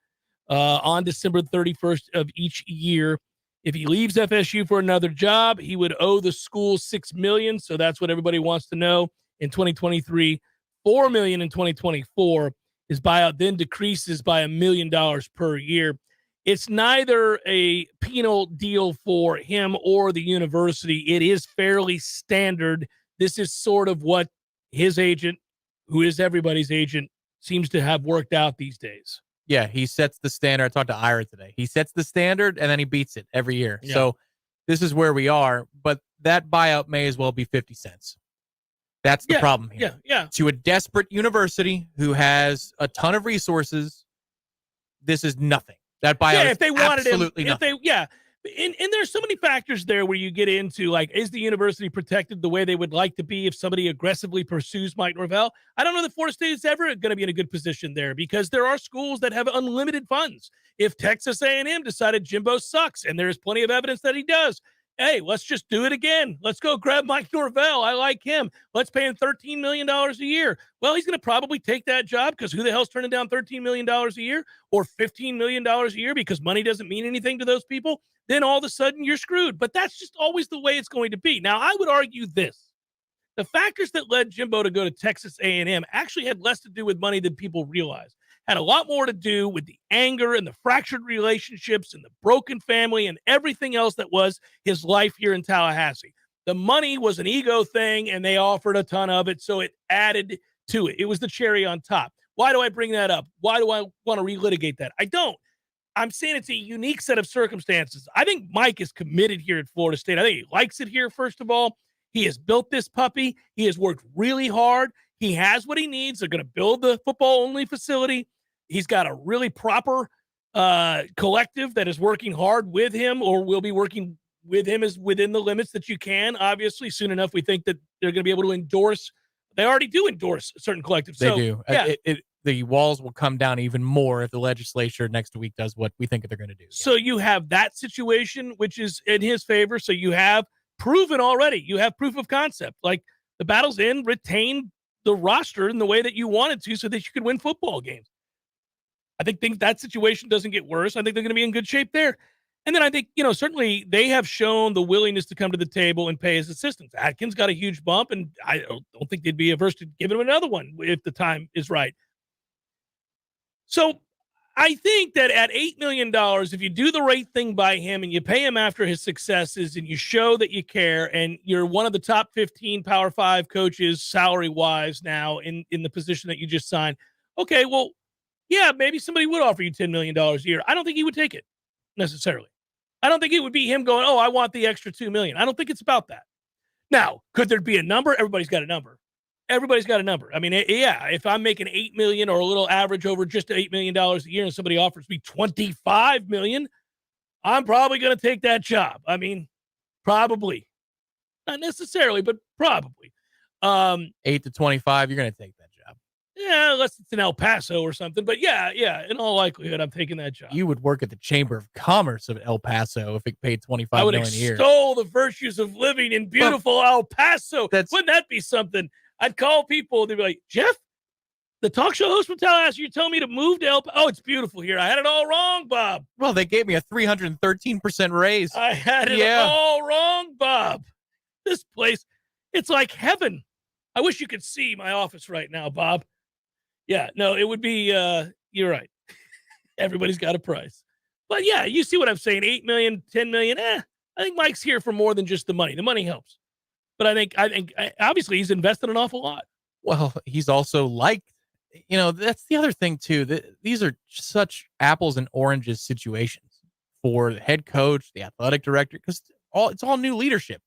on December 31st of each year. If he leaves FSU for another job, he would owe the school $6 million. So that's what everybody wants to know. In 2023, $4 million in 2024. His buyout then decreases by $1 million per year. It's neither a penal deal for him or the university. It is fairly standard. This is sort of what his agent, who is everybody's agent, seems to have worked out these days. Yeah, he sets the standard. I talked to Ira today. He sets the standard, and then he beats it every year. Yeah. So this is where we are, but that buyout may as well be 50 cents. That's the problem here. Yeah. To a desperate university who has a ton of resources, this is nothing. That buyout if they is wanted him, absolutely nothing. And there's so many factors there where you get into, like, is the university protected the way they would like to be if somebody aggressively pursues Mike Norvell? I don't know that Florida State is ever going to be in a good position there because there are schools that have unlimited funds. If Texas A&M decided Jimbo sucks, and there's plenty of evidence that he does, hey, let's just do it again. Let's go grab Mike Norvell. I like him. Let's pay him $13 million a year. Well, he's going to probably take that job because who the hell's turning down $13 million a year or $15 million a year because money doesn't mean anything to those people? Then all of a sudden you're screwed. But that's just always the way it's going to be. Now, I would argue this. The factors that led Jimbo to go to Texas A&M actually had less to do with money than people realize. Had a lot more to do with the anger and the fractured relationships and the broken family and everything else that was his life here in Tallahassee. The money was an ego thing, and they offered a ton of it, so it added to it. It was the cherry on top. Why do I bring that up? Why do I want to relitigate that? I don't. I'm saying it's a unique set of circumstances. I think Mike is committed here at Florida State. I think he likes it here, first of all. He has built this puppy. He has worked really hard. He has what he needs. They're going to build the football-only facility. He's got a really proper collective that is working hard with him or will be working with him is within the limits that you can. Obviously, soon enough, we think that they're going to be able to endorse. They already do endorse certain collectives. They so, do. Yeah. The walls will come down even more if the legislature next week does what we think they're going to do. So you have that situation, which is in his favor. So you have proven already. You have proof of concept. Like the battle's in, retain the roster in the way that you wanted to so that you could win football games. I think that situation doesn't get worse. I think they're going to be in good shape there. And then I think, certainly they have shown the willingness to come to the table and pay his assistants. Atkins got a huge bump, and I don't think they'd be averse to giving him another one if the time is right. So I think that at $8 million, if you do the right thing by him and you pay him after his successes and you show that you care and you're one of the top 15 Power 5 coaches salary-wise now in the position that you just signed, okay, well, yeah, maybe somebody would offer you $10 million a year. I don't think he would take it necessarily. I don't think it would be him going, oh, I want the extra $2 million. I don't think it's about that. Now, could there be a number? Everybody's got a number. Everybody's got a number. I mean, yeah, if I'm making $8 million or a little average over just $8 million a year and somebody offers me $25 million, I'm probably going to take that job. I mean, probably. Not necessarily, but probably. 8 to 25, you're going to take that job. Yeah, unless it's in El Paso or something. But yeah, in all likelihood, I'm taking that job. You would work at the Chamber of Commerce of El Paso if it paid $25 million a year. I would extol the virtues of living in beautiful El Paso. Wouldn't that be something? I'd call people. They'd be like, Jeff, the talk show host from Tallahassee, you're telling me to move to El Paso? Oh, it's beautiful here. I had it all wrong, Bob. Well, they gave me a 313% raise. I had it all wrong, Bob. This place, it's like heaven. I wish you could see my office right now, Bob. Yeah, no, it would be, you're right. Everybody's got a price. But yeah, you see what I'm saying, 8 million, 10 million, I think Mike's here for more than just the money. The money helps. But I think obviously he's invested an awful lot. Well, he's also liked, that's the other thing too. These are such apples and oranges situations for the head coach, the athletic director, because it's all new leadership.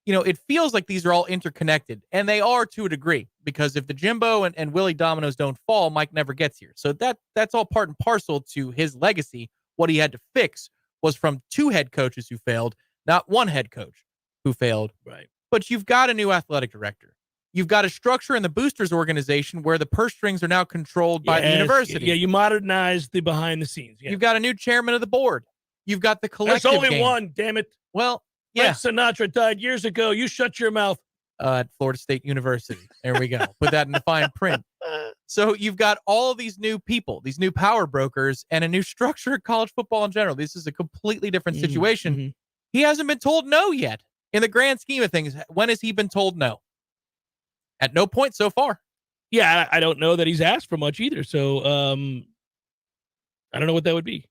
it feels like these are all interconnected, and they are to a degree, because if the Jimbo and Willie dominoes don't fall, Mike never gets here. So that's all part and parcel to his legacy. What he had to fix was from 2 head coaches who failed, not 1 head coach who failed. Right. But you've got a new athletic director. You've got a structure in the boosters organization where the purse strings are now controlled by the university. Yeah, you modernize the behind the scenes. Yeah. You've got a new chairman of the board. You've got the collective There's only game. one, damn it. Well, yeah. Frank Sinatra died years ago. You shut your mouth. At Florida State University. There we go. Put that in the fine print. So you've got all these new people, these new power brokers, and a new structure of college football in general. This is a completely different situation. Mm-hmm. He hasn't been told no yet. In the grand scheme of things, when has he been told no? At no point so far. Yeah, I don't know that he's asked for much either. So I don't know what that would be.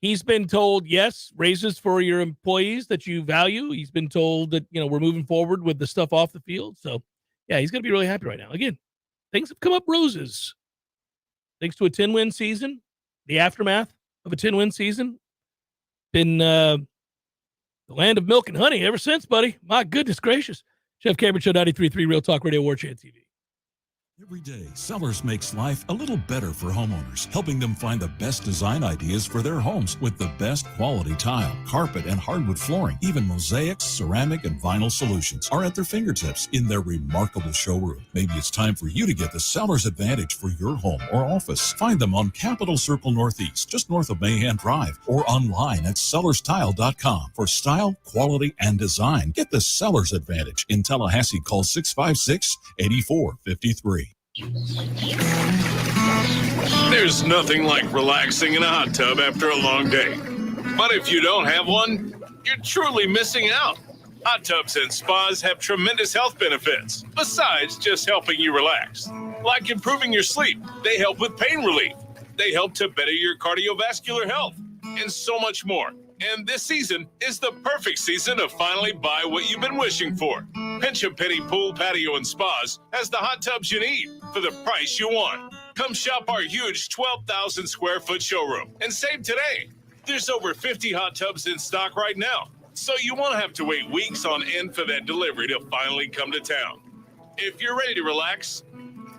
He's been told, yes, raises for your employees that you value. He's been told that, we're moving forward with the stuff off the field. So, yeah, he's going to be really happy right now. Again, things have come up roses. Thanks to a 10-win season, the aftermath of a 10-win season. Been the land of milk and honey ever since, buddy. My goodness gracious. Jeff Cameron Show, 93.3 Real Talk Radio, Warchant TV. Every day, Sellers makes life a little better for homeowners, helping them find the best design ideas for their homes with the best quality tile, carpet, and hardwood flooring. Even mosaics, ceramic, and vinyl solutions are at their fingertips in their remarkable showroom. Maybe it's time for you to get the Sellers Advantage for your home or office. Find them on Capitol Circle Northeast, just north of Mahan Drive, or online at sellerstile.com. For style, quality, and design, get the Sellers Advantage. In Tallahassee, call 656-8453. There's nothing like relaxing in a hot tub after a long day. But if you don't have one, you're truly missing out. Hot tubs and spas have tremendous health benefits, besides just helping you relax. Like improving your sleep, they help with pain relief. They help to better your cardiovascular health, and so much more. And this season is the perfect season to finally buy what you've been wishing for. Pinch a Penny Pool, Patio, and Spas has the hot tubs you need for the price you want. Come shop our huge 12,000 square foot showroom and save today. There's over 50 hot tubs in stock right now, so you won't have to wait weeks on end for that delivery to finally come to town. If you're ready to relax,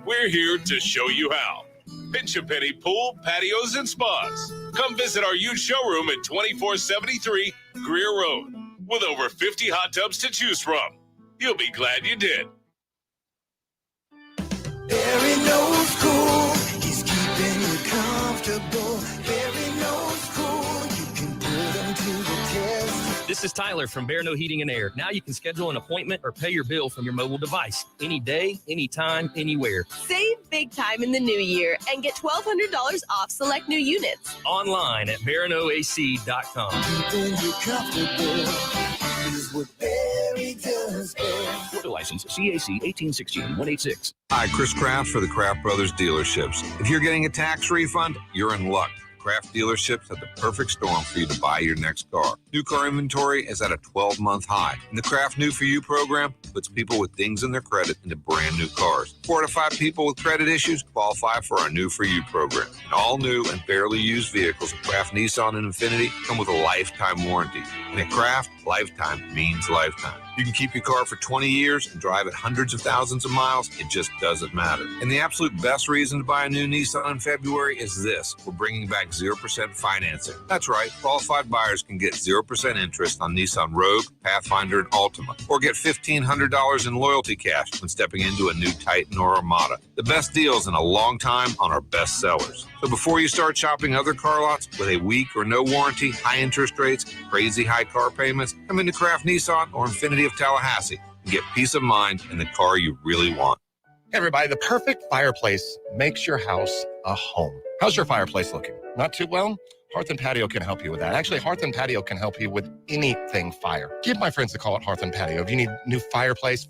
we're here to show you how. Pinch a Penny Pool, Patios, and Spas. Come visit our huge showroom at 2473 Greer Road with over 50 hot tubs to choose from. You'll be glad you did. Barry knows cool. He's keeping you comfortable. Barry knows cool. You can put him to the test. This is Tyler from Bear No Heating and Air. Now you can schedule an appointment or pay your bill from your mobile device. Any day, anytime, anywhere. Save big time in the new year and get $1,200 off select new units. Online at baranoac.com. Keeping you comfortable is what Barry does best. Florida license CAC 1816-186. Hi, Chris Kraft for the Kraft Brothers dealerships. If you're getting a tax refund, you're in luck. Kraft dealerships have the perfect storm for you to buy your next car. New car inventory is at a 12-month high. And the Kraft New For You program puts people with things in their credit into brand new cars. 4 to 5 people with credit issues qualify for our New For You program. And all new and barely used vehicles at Kraft, Nissan, and Infiniti come with a lifetime warranty. And at Kraft, lifetime means lifetime. You can keep your car for 20 years and drive it hundreds of thousands of miles. It just doesn't matter. And the absolute best reason to buy a new Nissan in February is this. We're bringing back 0% financing. That's right. Qualified buyers can get 0% interest on Nissan Rogue, Pathfinder, and Altima. Or get $1,500 in loyalty cash when stepping into a new Titan or Armada. The best deals in a long time on our best sellers. So before you start shopping other car lots with a weak or no warranty, high interest rates, crazy high car payments, come into Kraft Nissan or Infiniti of Tallahassee and get peace of mind in the car you really want. Hey everybody, the perfect fireplace makes your house a home. How's your fireplace looking? Not too well? Hearth and Patio can help you with that. Actually, Hearth and Patio can help you with anything fire. Give my friends a call at Hearth and Patio. If you need new fireplace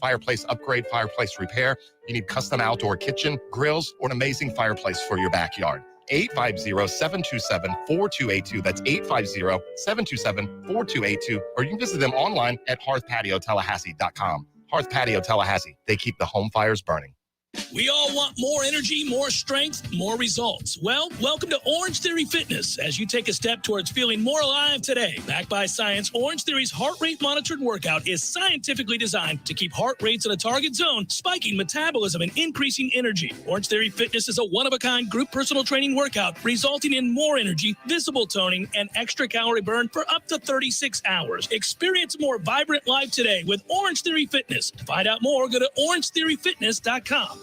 upgrade, fireplace repair, you need custom outdoor kitchen, grills, or an amazing fireplace for your backyard. 850-727-4282. That's 850-727-4282. Or you can visit them online at hearthpatiotallahassee.com. Hearth Patio Tallahassee. They keep the home fires burning. We all want more energy, more strength, more results. Well, welcome to Orange Theory Fitness as you take a step towards feeling more alive today. Backed by science, Orange Theory's heart rate monitored workout is scientifically designed to keep heart rates in a target zone, spiking metabolism and increasing energy. Orange Theory Fitness is a one-of-a-kind group personal training workout resulting in more energy, visible toning, and extra calorie burn for up to 36 hours. Experience a more vibrant life today with Orange Theory Fitness. To find out more, go to orangetheoryfitness.com.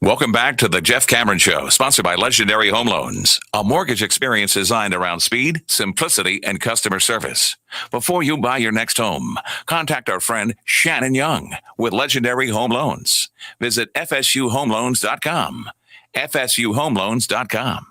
Welcome back to the Jeff Cameron Show, sponsored by Legendary Home Loans, a mortgage experience designed around speed, simplicity, and customer service. Before you buy your next home, contact our friend Shannon Young with Legendary Home Loans. Visit FSUHomeLoans.com. FSUHomeLoans.com.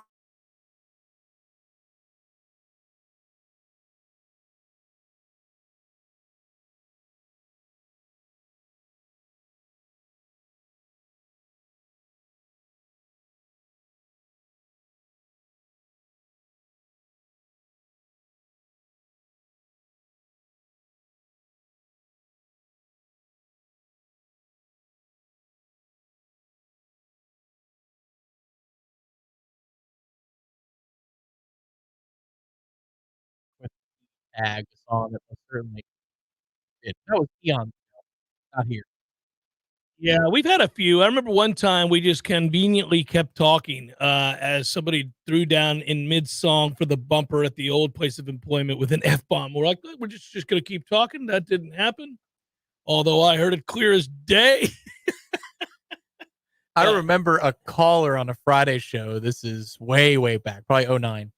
Ag song that was certainly it. That was Keon out here. Yeah, we've had a few. I remember one time we just conveniently kept talking as somebody threw down in mid-song for the bumper at the old place of employment with an F-bomb. We're like, we're just going to keep talking. That didn't happen. Although I heard it clear as day. I remember a caller on a Friday show. This is way, way back, probably 09.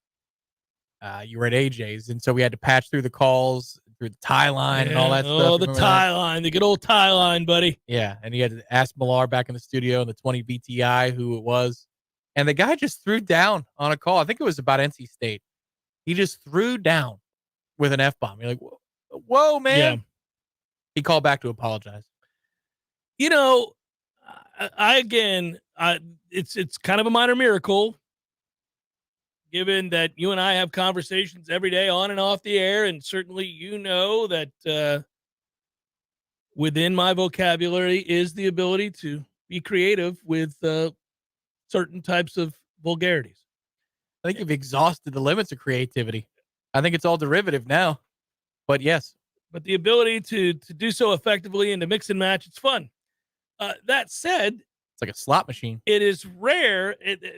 You were at AJ's, and so we had to patch through the calls, through the tie line and all that stuff. Oh, the Remember tie that? line, the good old tie line, buddy. Yeah, and you had to ask Millar back in the studio in the 20 BTI who it was. And the guy just threw down on a call. I think it was about NC State. He just threw down with an F-bomb. You're like, whoa, man. Yeah. He called back to apologize. You know, it's kind of a minor miracle, given that you and I have conversations every day on and off the air, and certainly you know that within my vocabulary is the ability to be creative with certain types of vulgarities. I think you've exhausted the limits of creativity. I think it's all derivative now. But yes. But the ability to do so effectively and to mix and match, it's fun. That said, it's like a slot machine. It is rare.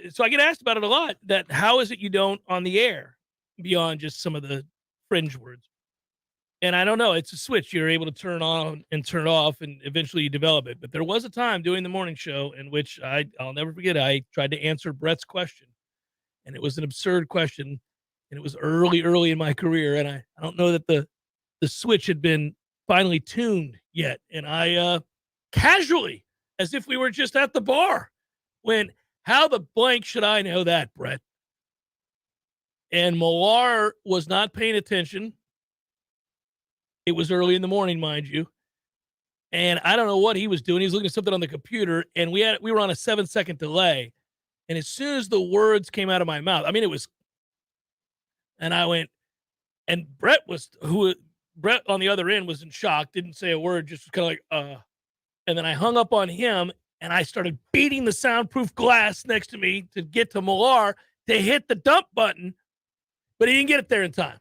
So I get asked about it a lot, that how is it you don't on the air beyond just some of the fringe words? And I don't know. It's a switch you're able to turn on and turn off, and eventually you develop it. But there was a time doing the morning show in which I'll never forget, I tried to answer Brett's question. And it was an absurd question. And it was early in my career. And I don't know that the switch had been finally tuned yet. And I casually, as if we were just at the bar, went, how the blank should I know that, Brett? And Millar was not paying attention. It was early in the morning, mind you. And I don't know what he was doing. He was looking at something on the computer, and we were on a 7-second delay. And as soon as the words came out of my mouth, and I went, and Brett on the other end was in shock, didn't say a word, just was kind of like, and then I hung up on him, and I started beating the soundproof glass next to me to get to Millar to hit the dump button, but he didn't get it there in time.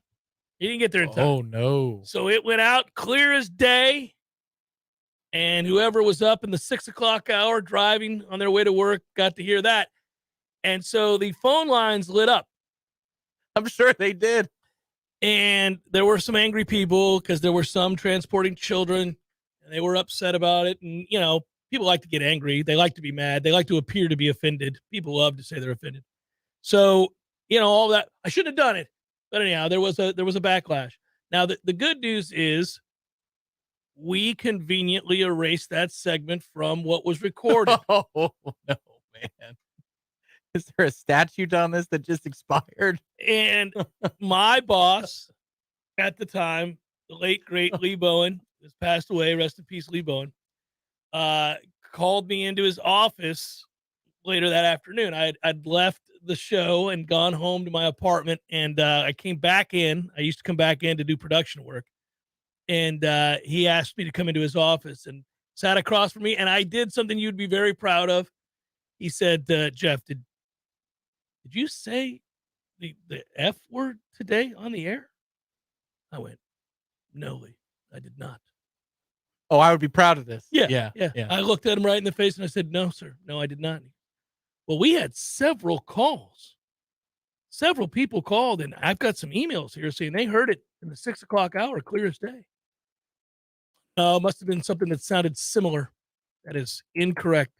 Oh, no. So it went out clear as day, and whoever was up in the 6 o'clock hour driving on their way to work got to hear that. And so the phone lines lit up. I'm sure they did. And there were some angry people because there were some transporting children, and they were upset about it. And, you know, people like to get angry. They like to be mad. They like to appear to be offended. People love to say they're offended. So, you know, all that, I shouldn't have done it. But anyhow, there was a backlash. Now, the good news is we conveniently erased that segment from what was recorded. Oh, no, man. Is there a statute on this that just expired? And my boss at the time, the late, great Lee Bowen, has passed away. Rest in peace, Lee Bowen. Called me into his office later that afternoon. I'd left the show and gone home to my apartment, and I came back in. I used to come back in to do production work. And he asked me to come into his office. And sat across from me, and I did something you'd be very proud of. He said, Jeff, did you say the F word today on the air? I went, no, Lee, I did not. Oh, I would be proud of this. Yeah. I looked at him right in the face and I said, no, sir. No, I did not. Well, we had several calls. Several people called, and I've got some emails here saying they heard it in the 6 o'clock hour, clear as day. Must have been something that sounded similar. That is incorrect.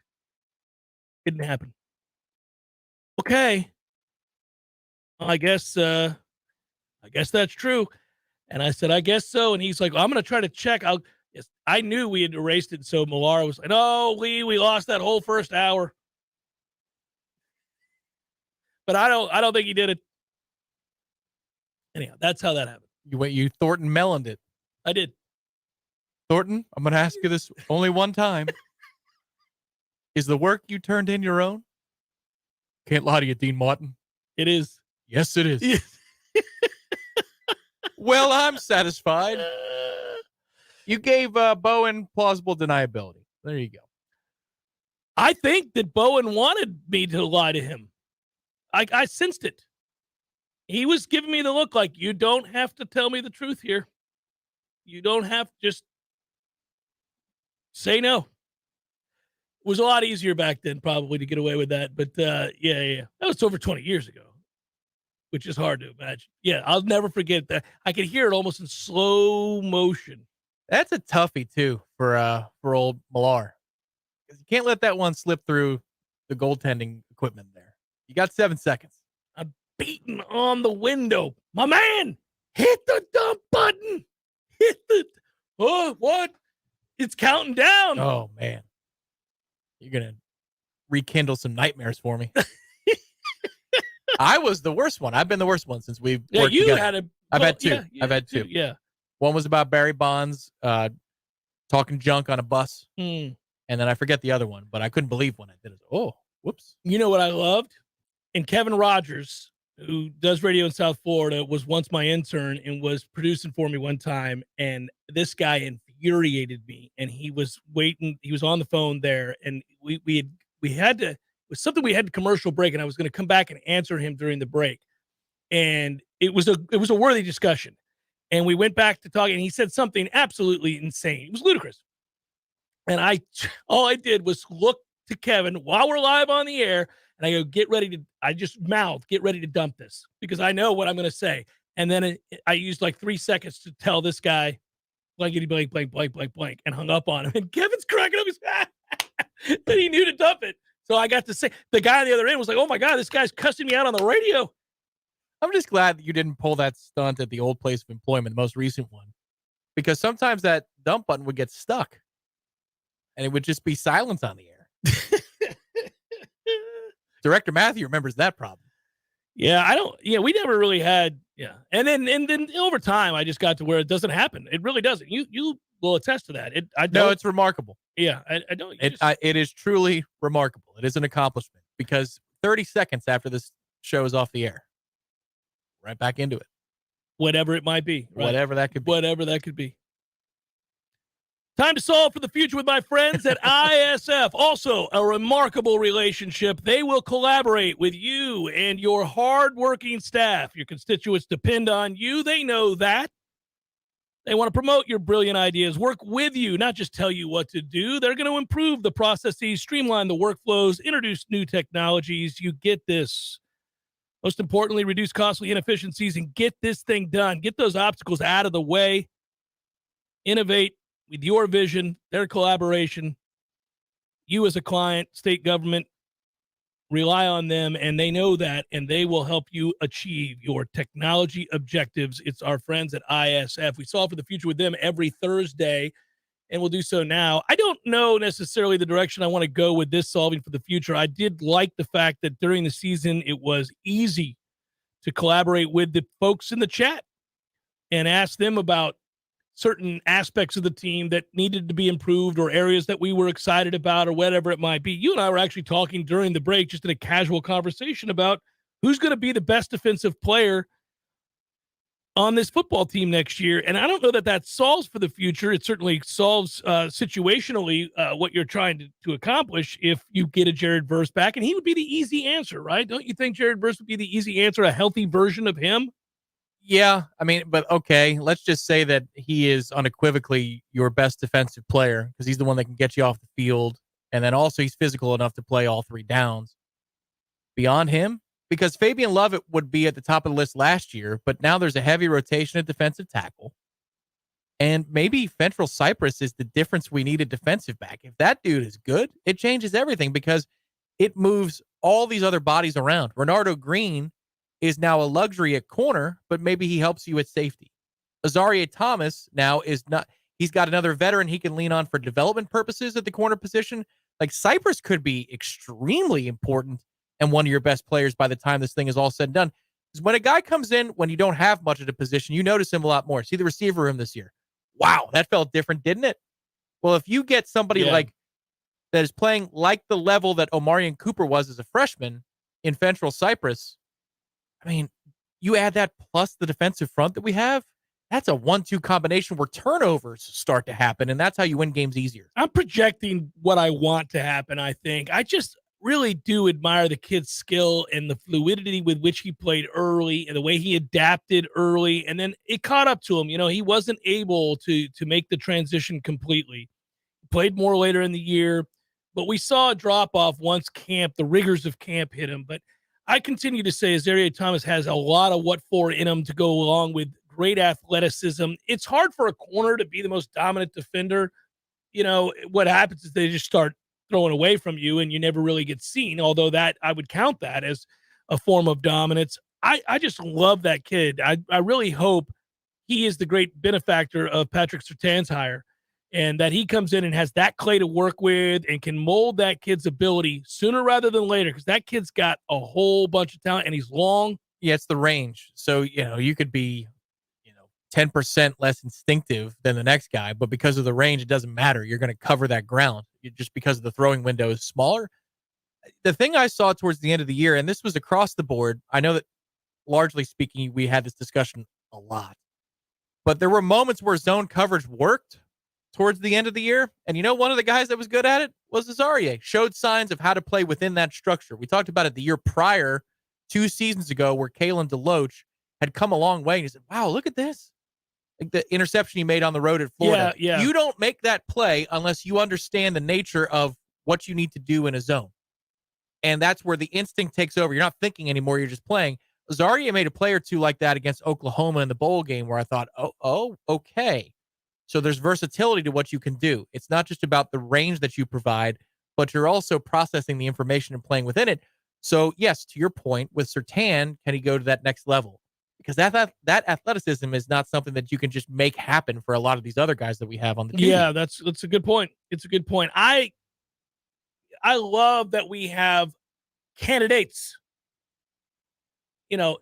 Didn't happen. Okay. Well, I guess that's true. And I said, I guess so. And he's like, well, I'm going to try to check. I knew we had erased it. So Millar was like, no, we lost that whole first hour. But I don't think he did it. Anyhow, that's how that happened. You Thornton Melloned it. I did. Thornton, I'm going to ask you this only one time. Is the work you turned in your own? Can't lie to you, Dean Martin. It is. Yes, it is. Well, I'm satisfied. You gave Bowen plausible deniability. There you go. I think that Bowen wanted me to lie to him. I sensed it. He was giving me the look like, you don't have to tell me the truth here. You don't have to just say no. It was a lot easier back then probably to get away with that. But yeah. That was over 20 years ago, which is hard to imagine. Yeah, I'll never forget that. I could hear it almost in slow motion. That's a toughie, too, for old Millar. Because you can't let that one slip through the goaltending equipment there. You got 7 seconds. I'm beating on the window. My man, hit the dump button. What? It's counting down. Oh, man. You're going to rekindle some nightmares for me. I was the worst one. I've been the worst one since we've worked together. I've had two. I've had two. Yeah. One was about Barry Bonds talking junk on a bus. Hmm. And then I forget the other one, but I couldn't believe when I did it. Oh, whoops. You know what I loved? And Kevin Rogers, who does radio in South Florida, was once my intern and was producing for me one time. And this guy infuriated me. And he was waiting. He was on the phone there. And we had to, it was something we had to commercial break. And I was going to come back and answer him during the break. And it was a worthy discussion. And we went back to talking. And he said something absolutely insane. It was ludicrous. And all I did was look to Kevin while we're live on the air. And I go, I just mouthed, get ready to dump this because I know what I'm going to say. And then I used like 3 seconds to tell this guy, blankety blank, blank, blank, blank, blank, and hung up on him. And Kevin's cracking up his head that he knew to dump it. So I got to say, the guy on the other end was like, oh my God, this guy's cussing me out on the radio. I'm just glad that you didn't pull that stunt at the old place of employment, the most recent one, because sometimes that dump button would get stuck and it would just be silence on the air. Director Matthew remembers that problem. Yeah, we never really had, yeah. And then over time, I just got to where it doesn't happen. It really doesn't. You will attest to that. No, it's remarkable. Yeah, I don't. It is truly remarkable. It is an accomplishment because 30 seconds after this show is off the air, right back into it. Whatever it might be. Right? Whatever that could be. Whatever that could be. Time to solve for the future with my friends at ISF. Also, a remarkable relationship. They will collaborate with you and your hardworking staff. Your constituents depend on you. They know that. They want to promote your brilliant ideas, work with you, not just tell you what to do. They're going to improve the processes, streamline the workflows, introduce new technologies. You get this. Most importantly, reduce costly inefficiencies and get this thing done. Get those obstacles out of the way. Innovate with your vision, their collaboration. You as a client, state government, rely on them, and they know that, and they will help you achieve your technology objectives. It's our friends at ISF. We solve for the future with them every Thursday, and we'll do so now. I don't know necessarily the direction I want to go with this solving for the future. I did like the fact that during the season, it was easy to collaborate with the folks in the chat and ask them about certain aspects of the team that needed to be improved or areas that we were excited about or whatever it might be. You and I were actually talking during the break, just in a casual conversation about who's going to be the best defensive player on this football team next year. And I don't know that solves for the future. It certainly solves situationally what you're trying to accomplish if you get a Jared Verse back. And he would be the easy answer, right? Don't you think Jared Verse would be the easy answer, a healthy version of him? Yeah, I mean, but okay, let's just say that he is unequivocally your best defensive player because he's the one that can get you off the field. And then also he's physical enough to play all 3 downs. Beyond him, because Fabian Lovett would be at the top of the list last year, but now there's a heavy rotation at defensive tackle. And maybe Fentrell Cypress is the difference we need at defensive back. If that dude is good, it changes everything because it moves all these other bodies around. Renardo Green is now a luxury at corner, but maybe he helps you at safety. Azaria Thomas now is not, he's got another veteran he can lean on for development purposes at the corner position. Like Cypress could be extremely important and one of your best players by the time this thing is all said and done. Because when a guy comes in, when you don't have much at a position, you notice him a lot more. See the receiver room this year. Wow, that felt different, didn't it? Well, if you get somebody like that is playing like the level that Omarion Cooper was as a freshman in Fentrell Cypress, I mean, you add that plus the defensive front that we have, that's a 1-2 combination where turnovers start to happen, and that's how you win games easier. I'm projecting what I want to happen, I think. I just really do admire the kid's skill and the fluidity with which he played early and the way he adapted early. And then it caught up to him. You know, he wasn't able to make the transition completely. He played more later in the year, but we saw a drop off once the rigors of camp hit him. But I continue to say Azaria Thomas has a lot of what for in him to go along with great athleticism. It's hard for a corner to be the most dominant defender. You know, what happens is they just start throwing away from you and you never really get seen, although that I would count that as a form of dominance. I just love that kid. I really hope he is the great benefactor of Patrick Surtain's hire and that he comes in and has that clay to work with and can mold that kid's ability sooner rather than later, because that kid's got a whole bunch of talent and he's long. Yeah, it's the range. So, you know, you could be 10% less instinctive than the next guy, but because of the range, it doesn't matter. You're going to cover that ground just because the throwing window is smaller. The thing I saw towards the end of the year, and this was across the board, I know that largely speaking, we had this discussion a lot, but there were moments where zone coverage worked towards the end of the year. And you know, one of the guys that was good at it was Azaria, showed signs of how to play within that structure. We talked about it the year prior, 2 seasons ago, where Kalen DeLoach had come a long way. And he said, wow, look at this. Like the interception he made on the road at Florida. Yeah. You don't make that play unless you understand the nature of what you need to do in a zone. And that's where the instinct takes over. You're not thinking anymore. You're just playing. Azaria made a play or two like that against Oklahoma in the bowl game where I thought, oh, okay. So there's versatility to what you can do. It's not just about the range that you provide, but you're also processing the information and playing within it. So yes, to your point, with Surtain, can he go to that next level? Because that athleticism is not something that you can just make happen for a lot of these other guys that we have on the team. Yeah, that's a good point. It's a good point. I love that we have candidates,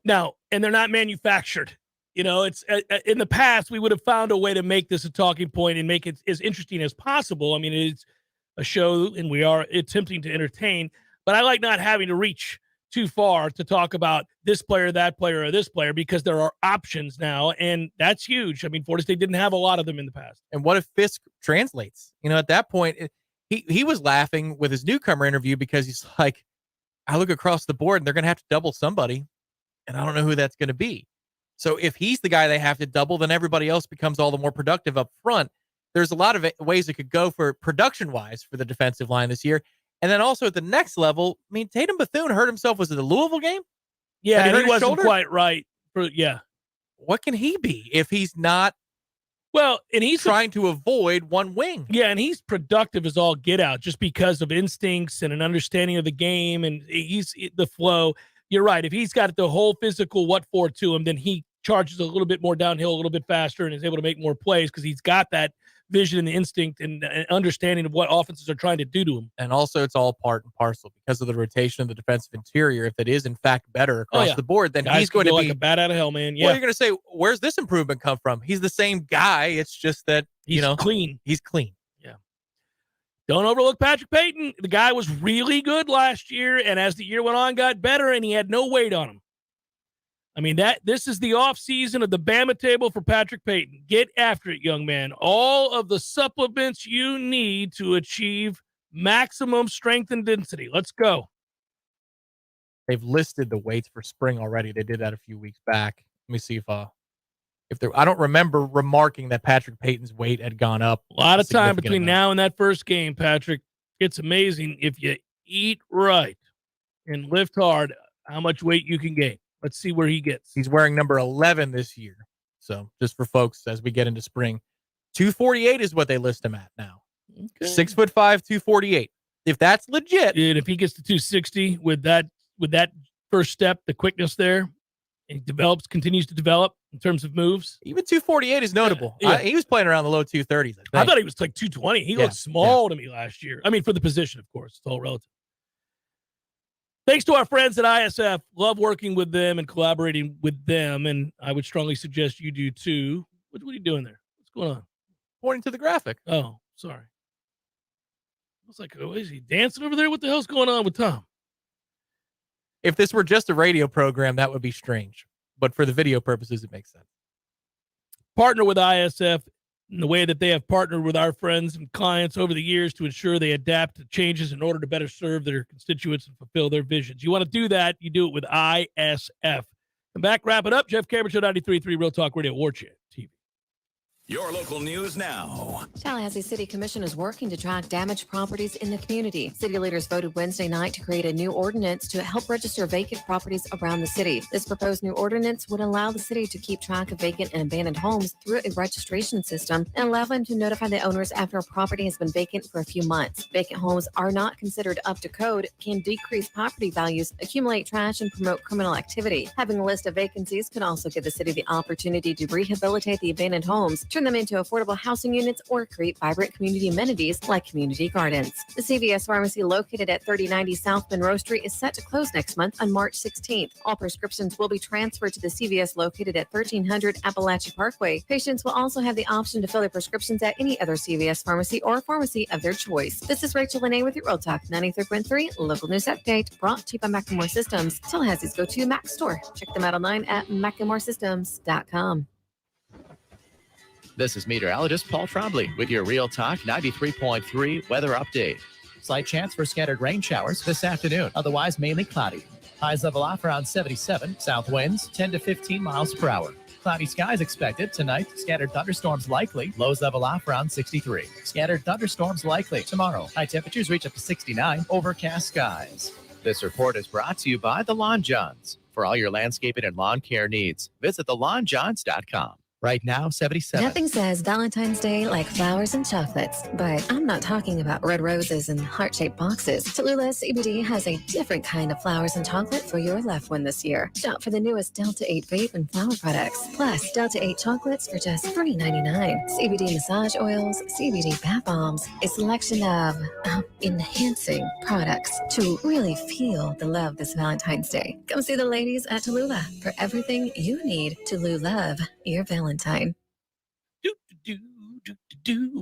now, and they're not manufactured. It's in the past, we would have found a way to make this a talking point and make it as interesting as possible. I mean, it's a show and we are attempting to entertain, but I like not having to reach too far to talk about this player, that player, or this player, because there are options now, and that's huge. I mean, Florida State didn't have a lot of them in the past. And what if Fisk translates? At that point, he was laughing with his newcomer interview because he's like, I look across the board and they're going to have to double somebody, and I don't know who that's going to be. So if he's the guy they have to double, then everybody else becomes all the more productive up front. There's a lot of ways it could go for production-wise for the defensive line this year. And then also at the next level, I mean, Tatum Bethune hurt himself. Was it the Louisville game? Yeah, and he wasn't quite right. What can he be if he's not and he's trying to avoid one wing? Yeah, and he's productive as all get out just because of instincts and an understanding of the game, and he's the flow. You're right. If he's got the whole physical what for to him, then he charges a little bit more downhill, a little bit faster, and is able to make more plays because he's got that vision and the instinct and understanding of what offenses are trying to do to him. And also it's all part and parcel because of the rotation of the defensive interior. If it is in fact better across the board, then he's going to be like a bat out of hell, man. Yeah. Well, you're going to say, where's this improvement come from? He's the same guy. It's just that, he's clean. He's clean. Yeah. Don't overlook Patrick Payton. The guy was really good last year, and as the year went on, got better, and he had no weight on him. I mean, this is the off season of the Bama table for Patrick Payton. Get after it, young man. All of the supplements you need to achieve maximum strength and density. Let's go. They've listed the weights for spring already. They did that a few weeks back. Let me see if there. I don't remember remarking that Patrick Payton's weight had gone up. A lot of time significant between amount. now and that first game, Patrick. It's amazing if you eat right and lift hard, how much weight you can gain. Let's see where he gets. He's wearing number 11 this year. So just for folks as we get into spring, 248 is what they list him at now. Okay. 6'5", 248. If that's legit, Dude, if he gets to 260 with that first step, the quickness there, and he continues to develop in terms of moves. even 248 is notable. Yeah. He was playing around the low 230s. I thought he was like 220. He Yeah, looked small to me last year. I mean, for the position, of course. It's all relative. Thanks to our friends at ISF. Love working with them and collaborating with them, and I would strongly suggest you do too. What are you doing there? What's going on? Pointing to the graphic. Oh, sorry. I was like, oh, is he dancing over there? What the hell's going on with Tom? If this were just a radio program, that would be strange. But for the video purposes, it makes sense. Partner with ISF in the way that they have partnered with our friends and clients over the years to ensure they adapt to changes in order to better serve their constituents and fulfill their visions. You want to do that, you do it with ISF. Come back, wrap it up. Jeff Cameron Show, 93.3 Real Talk Radio, Warchant TV. Your local news now. Tallahassee City Commission is working to track damaged properties in the community. City leaders voted Wednesday night to create a new ordinance to help register vacant properties around the city. This proposed new ordinance would allow the city to keep track of vacant and abandoned homes through a registration system and allow them to notify the owners after a property has been vacant for a few months. Vacant homes are not considered up to code, can decrease property values, accumulate trash, and promote criminal activity. Having a list of vacancies could also give the city the opportunity to rehabilitate the abandoned homes, turn them into affordable housing units, or create vibrant community amenities like community gardens. The CVS pharmacy located at 3090 South Monroe Street is set to close next month on March 16th. All prescriptions will be transferred to the CVS located at 1300 Appalachia Parkway. Patients will also have the option to fill their prescriptions at any other CVS pharmacy or pharmacy of their choice. This is Rachel Lene with your Real Talk 93.3 local news update, brought to you by Macklemore Systems, Tallahassee's go-to Mac store. Check them out online at macklemoresystems.com. This is meteorologist Paul Trombley with your Real Talk 93.3 weather update. Slight chance for scattered rain showers this afternoon, otherwise mainly cloudy. Highs level off around 77, south winds 10 to 15 miles per hour. Cloudy skies expected tonight, scattered thunderstorms likely, lows level off around 63. Scattered thunderstorms likely tomorrow. High temperatures reach up to 69, overcast skies. This report is brought to you by The Lawn Johns. For all your landscaping and lawn care needs, visit thelawnjohns.com. Right now, 77. Nothing says Valentine's Day like flowers and chocolates, but I'm not talking about red roses and heart-shaped boxes. Tallulah CBD has a different kind of flowers and chocolate for your loved one this year. Shop for the newest Delta 8 vape and flower products, plus Delta 8 chocolates for just $3.99. CBD massage oils, CBD bath bombs, a selection of enhancing products to really feel the love this Valentine's Day. Come see the ladies at Tallulah for everything you need to love your Valentine.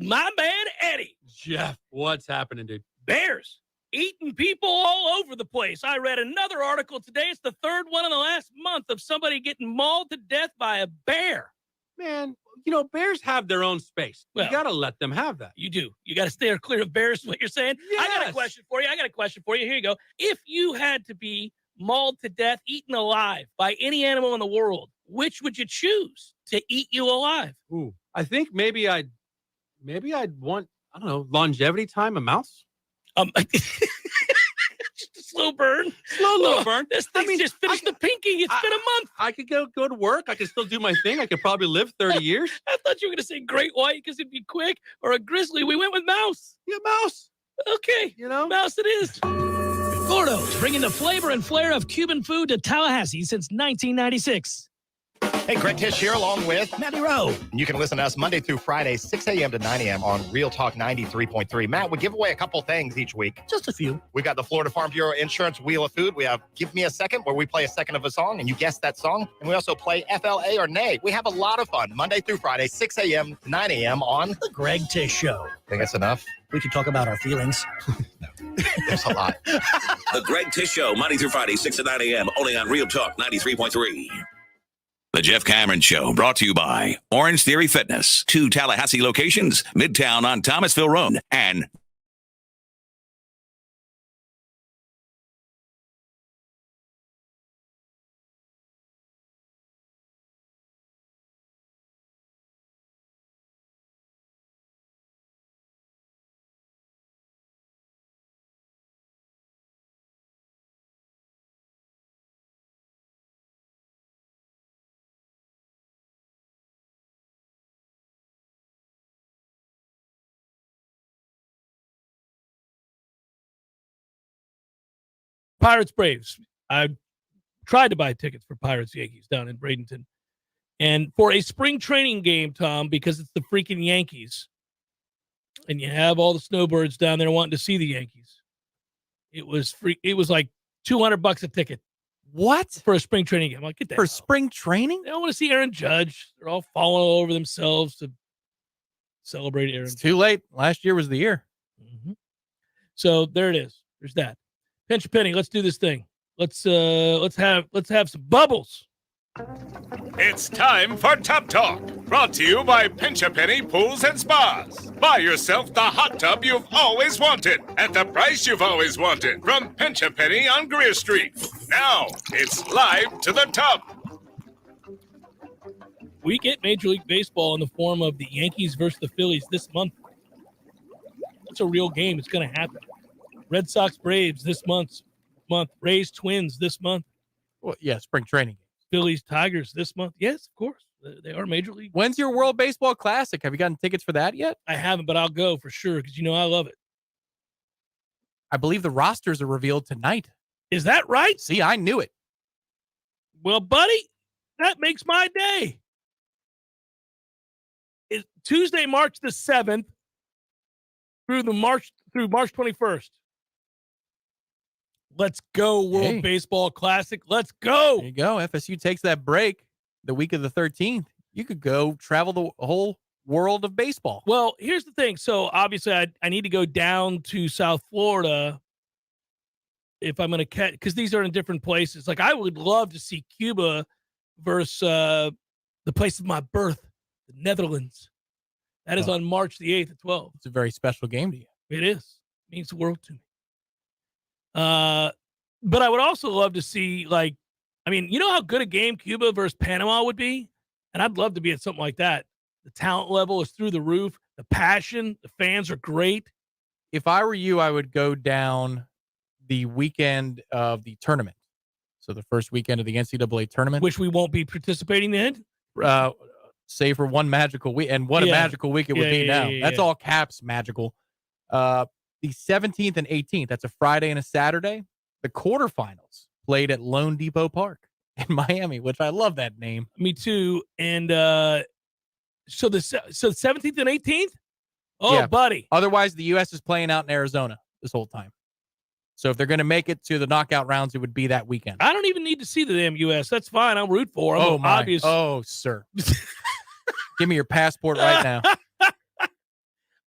My man, Eddie. Jeff, what's happening, dude? Bears eating people all over the place. I read another article today. It's the third one in the last month of somebody getting mauled to death by a bear. Man, bears have their own space. Well, you got to let them have that. You do. You got to stay clear of bears, is what you're saying? Yes. I got a question for you. Here you go. If you had to be mauled to death, eaten alive by any animal in the world, which would you choose to eat you alive? Ooh, I think maybe I'd want, I don't know, longevity time, a mouse. Just a slow burn. Slow burn. This thing just finished the pinky. It's been a month. I could go to work. I could still do my thing. I could probably live 30 years. I thought you were going to say great white because it'd be quick, or a grizzly. We went with mouse. Yeah, mouse. Okay. Mouse it is. Gordo's, bringing the flavor and flair of Cuban food to Tallahassee since 1996. Hey, Greg Tish here along with Matty Rowe. And you can listen to us Monday through Friday, 6 a.m. to 9 a.m. on Real Talk 93.3. Matt, we give away a couple things each week. Just a few. We got the Florida Farm Bureau Insurance Wheel of Food. We have Give Me a Second, where we play a second of a song and you guess that song. And we also play FLA or Nay. We have a lot of fun Monday through Friday, 6 a.m. to 9 a.m. on The Greg Tish Show. Think that's enough? We could talk about our feelings. There's a lot. The Greg Tish Show, Monday through Friday, 6 to 9 a.m. only on Real Talk 93.3. The Jeff Cameron Show, brought to you by Orange Theory Fitness, 2 Tallahassee locations, Midtown on Thomasville Road, and Pirates Braves. I tried to buy tickets for Pirates Yankees down in Bradenton. And for a spring training game, Tom, because it's the freaking Yankees, and you have all the snowbirds down there wanting to see the Yankees, it was free. It was like $200 a ticket. What? For a spring training game? I'm like, get that for out. spring training? They don't want to see Aaron Judge. They're all falling all over themselves to celebrate Aaron. It's too late. Last year was the year. Mm-hmm. So there it is. There's that. Pinch a penny. Let's do this thing. Let's have some bubbles. It's time for Tub Talk, brought to you by Pinch a Penny Pools and Spas. Buy yourself the hot tub you've always wanted at the price you've always wanted from Pinch a Penny on Greer Street. Now it's live to the tub. We get Major League Baseball in the form of the Yankees versus the Phillies this month. It's a real game. It's going to happen. Red Sox Braves this month. Rays Twins this month. Well, yeah, spring training. Phillies Tigers this month. Yes, of course. They are Major League. When's your World Baseball Classic? Have you gotten tickets for that yet? I haven't, but I'll go for sure because I love it. I believe the rosters are revealed tonight. Is that right? See, I knew it. Well, buddy, that makes my day. It's Tuesday, March the 7th through March 21st. Let's go, World Baseball Classic. Let's go. There you go. FSU takes that break the week of the 13th. You could go travel the whole world of baseball. Well, here's the thing. So, obviously, I need to go down to South Florida if I'm going to catch, because these are in different places. Like, I would love to see Cuba versus the place of my birth, the Netherlands. That is on March the 8th at 12. It's a very special game to you. It is. It means the world to me. But I would also love to see, you know how good a game Cuba versus Panama would be? And I'd love to be at something like that. The talent level is through the roof. The passion, the fans are great. If I were you, I would go down the weekend of the tournament. So the first weekend of the NCAA tournament. Which we won't be participating in. Save for one magical week. And what a magical week it would be now. That's all caps magical. The 17th and 18th, that's a Friday and a Saturday. The quarterfinals played at Lone Depot Park in Miami, which I love that name. Me too. And so the 17th and 18th? Oh, yeah. Buddy. Otherwise, the U.S. is playing out in Arizona this whole time. So if they're going to make it to the knockout rounds, it would be that weekend. I don't even need to see the damn U.S. That's fine. I'll root for them. Oh, my. Obvious. Oh, sir. Give me your passport right now.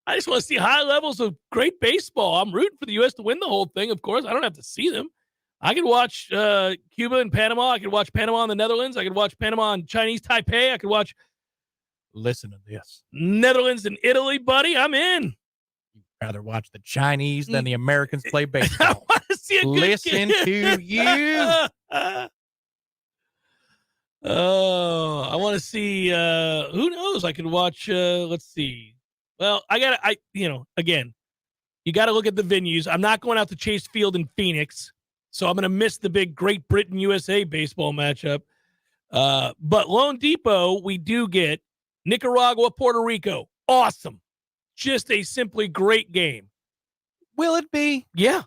I just want to see high levels of great baseball. I'm rooting for the U.S. to win the whole thing, of course. I don't have to see them. I could watch Cuba and Panama. I could watch Panama and the Netherlands. I could watch Panama and Chinese Taipei. I could watch. Listen to this. Netherlands and Italy, buddy. I'm in. You'd rather watch the Chinese than the Americans play baseball. I want to see a good Listen game. to you. Oh, I want to see. Who knows? I could watch. Let's see. Well, again, you got to look at the venues. I'm not going out to Chase Field in Phoenix, so I'm going to miss the big Great Britain USA baseball matchup. But Lone Depot, we do get Nicaragua, Puerto Rico. Awesome. Just a simply great game. Will it be? Yeah.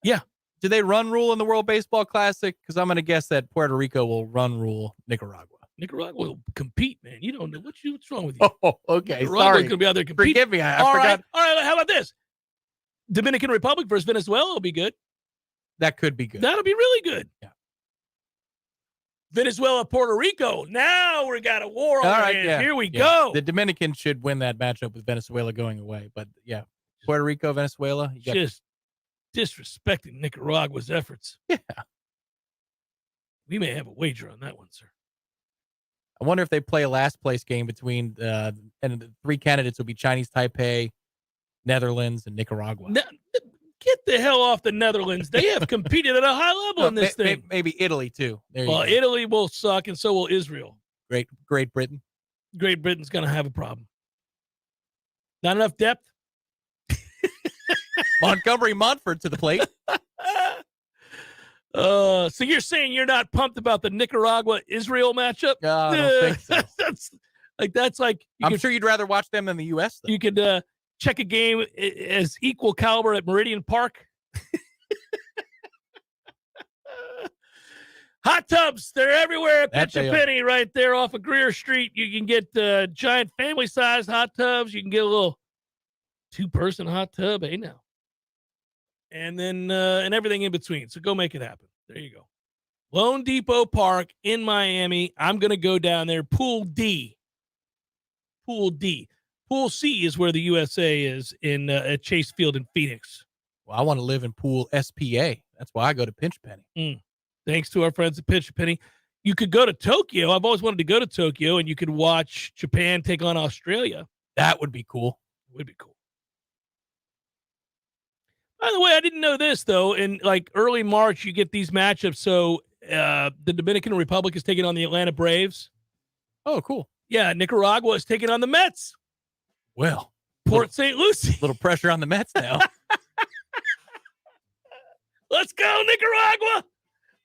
Yeah. Do they run rule in the World Baseball Classic? Because I'm going to guess that Puerto Rico will run rule Nicaragua. Nicaragua will compete, man. You don't know what's wrong with you. Oh, okay. Nicaragua's Sorry. going to be out there competing. Forgive me. I All forgot. right. All right. How about this? Dominican Republic versus Venezuela will be good. That could be good. That'll be really good. Yeah. Venezuela, Puerto Rico. Now we got a war on our hands. Yeah. Here we go. The Dominicans should win that matchup with Venezuela going away. But yeah, Puerto Rico, Venezuela. Just disrespecting Nicaragua's efforts. Yeah. We may have a wager on that one, sir. I wonder if they play a last place game between and the three candidates will be Chinese Taipei, Netherlands, and Nicaragua. Get the hell off the Netherlands. They have competed at a high level in this thing. Maybe Italy too. Well, Italy will suck, and so will Israel. Great Britain. Great Britain's going to have a problem. Not enough depth. Montgomery Montford to the plate. So you're saying you're not pumped about the Nicaragua-Israel matchup? No, I don't think so. that's like I'm sure you'd rather watch them than the U.S. though. You could check a game as equal caliber at Meridian Park. Hot tubs, they're everywhere at Pitch a Penny right there off of Greer Street. You can get giant family-sized hot tubs. You can get a little 2-person hot tub, hey now. And then and everything in between. So go make it happen. There you go. Lone Depot Park in Miami. I'm going to go down there. Pool D. Pool D. Pool C is where the USA is in at Chase Field in Phoenix. Well, I want to live in Pool SPA. That's why I go to Pinch Penny. Thanks to our friends at Pitch a Penny. You could go to Tokyo. I've always wanted to go to Tokyo, and you could watch Japan take on Australia. That would be cool. It would be cool. By the way, I didn't know this, though. In like early March, you get these matchups. So the Dominican Republic is taking on the Atlanta Braves. Oh, cool. Yeah, Nicaragua is taking on the Mets. Well, Port St. Lucie. Little pressure on the Mets now. Let's go, Nicaragua.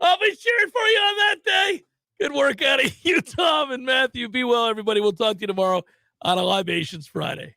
I'll be cheering for you on that day. Good work out of you, Tom and Matthew. Be well, everybody. We'll talk to you tomorrow on a Libations Friday.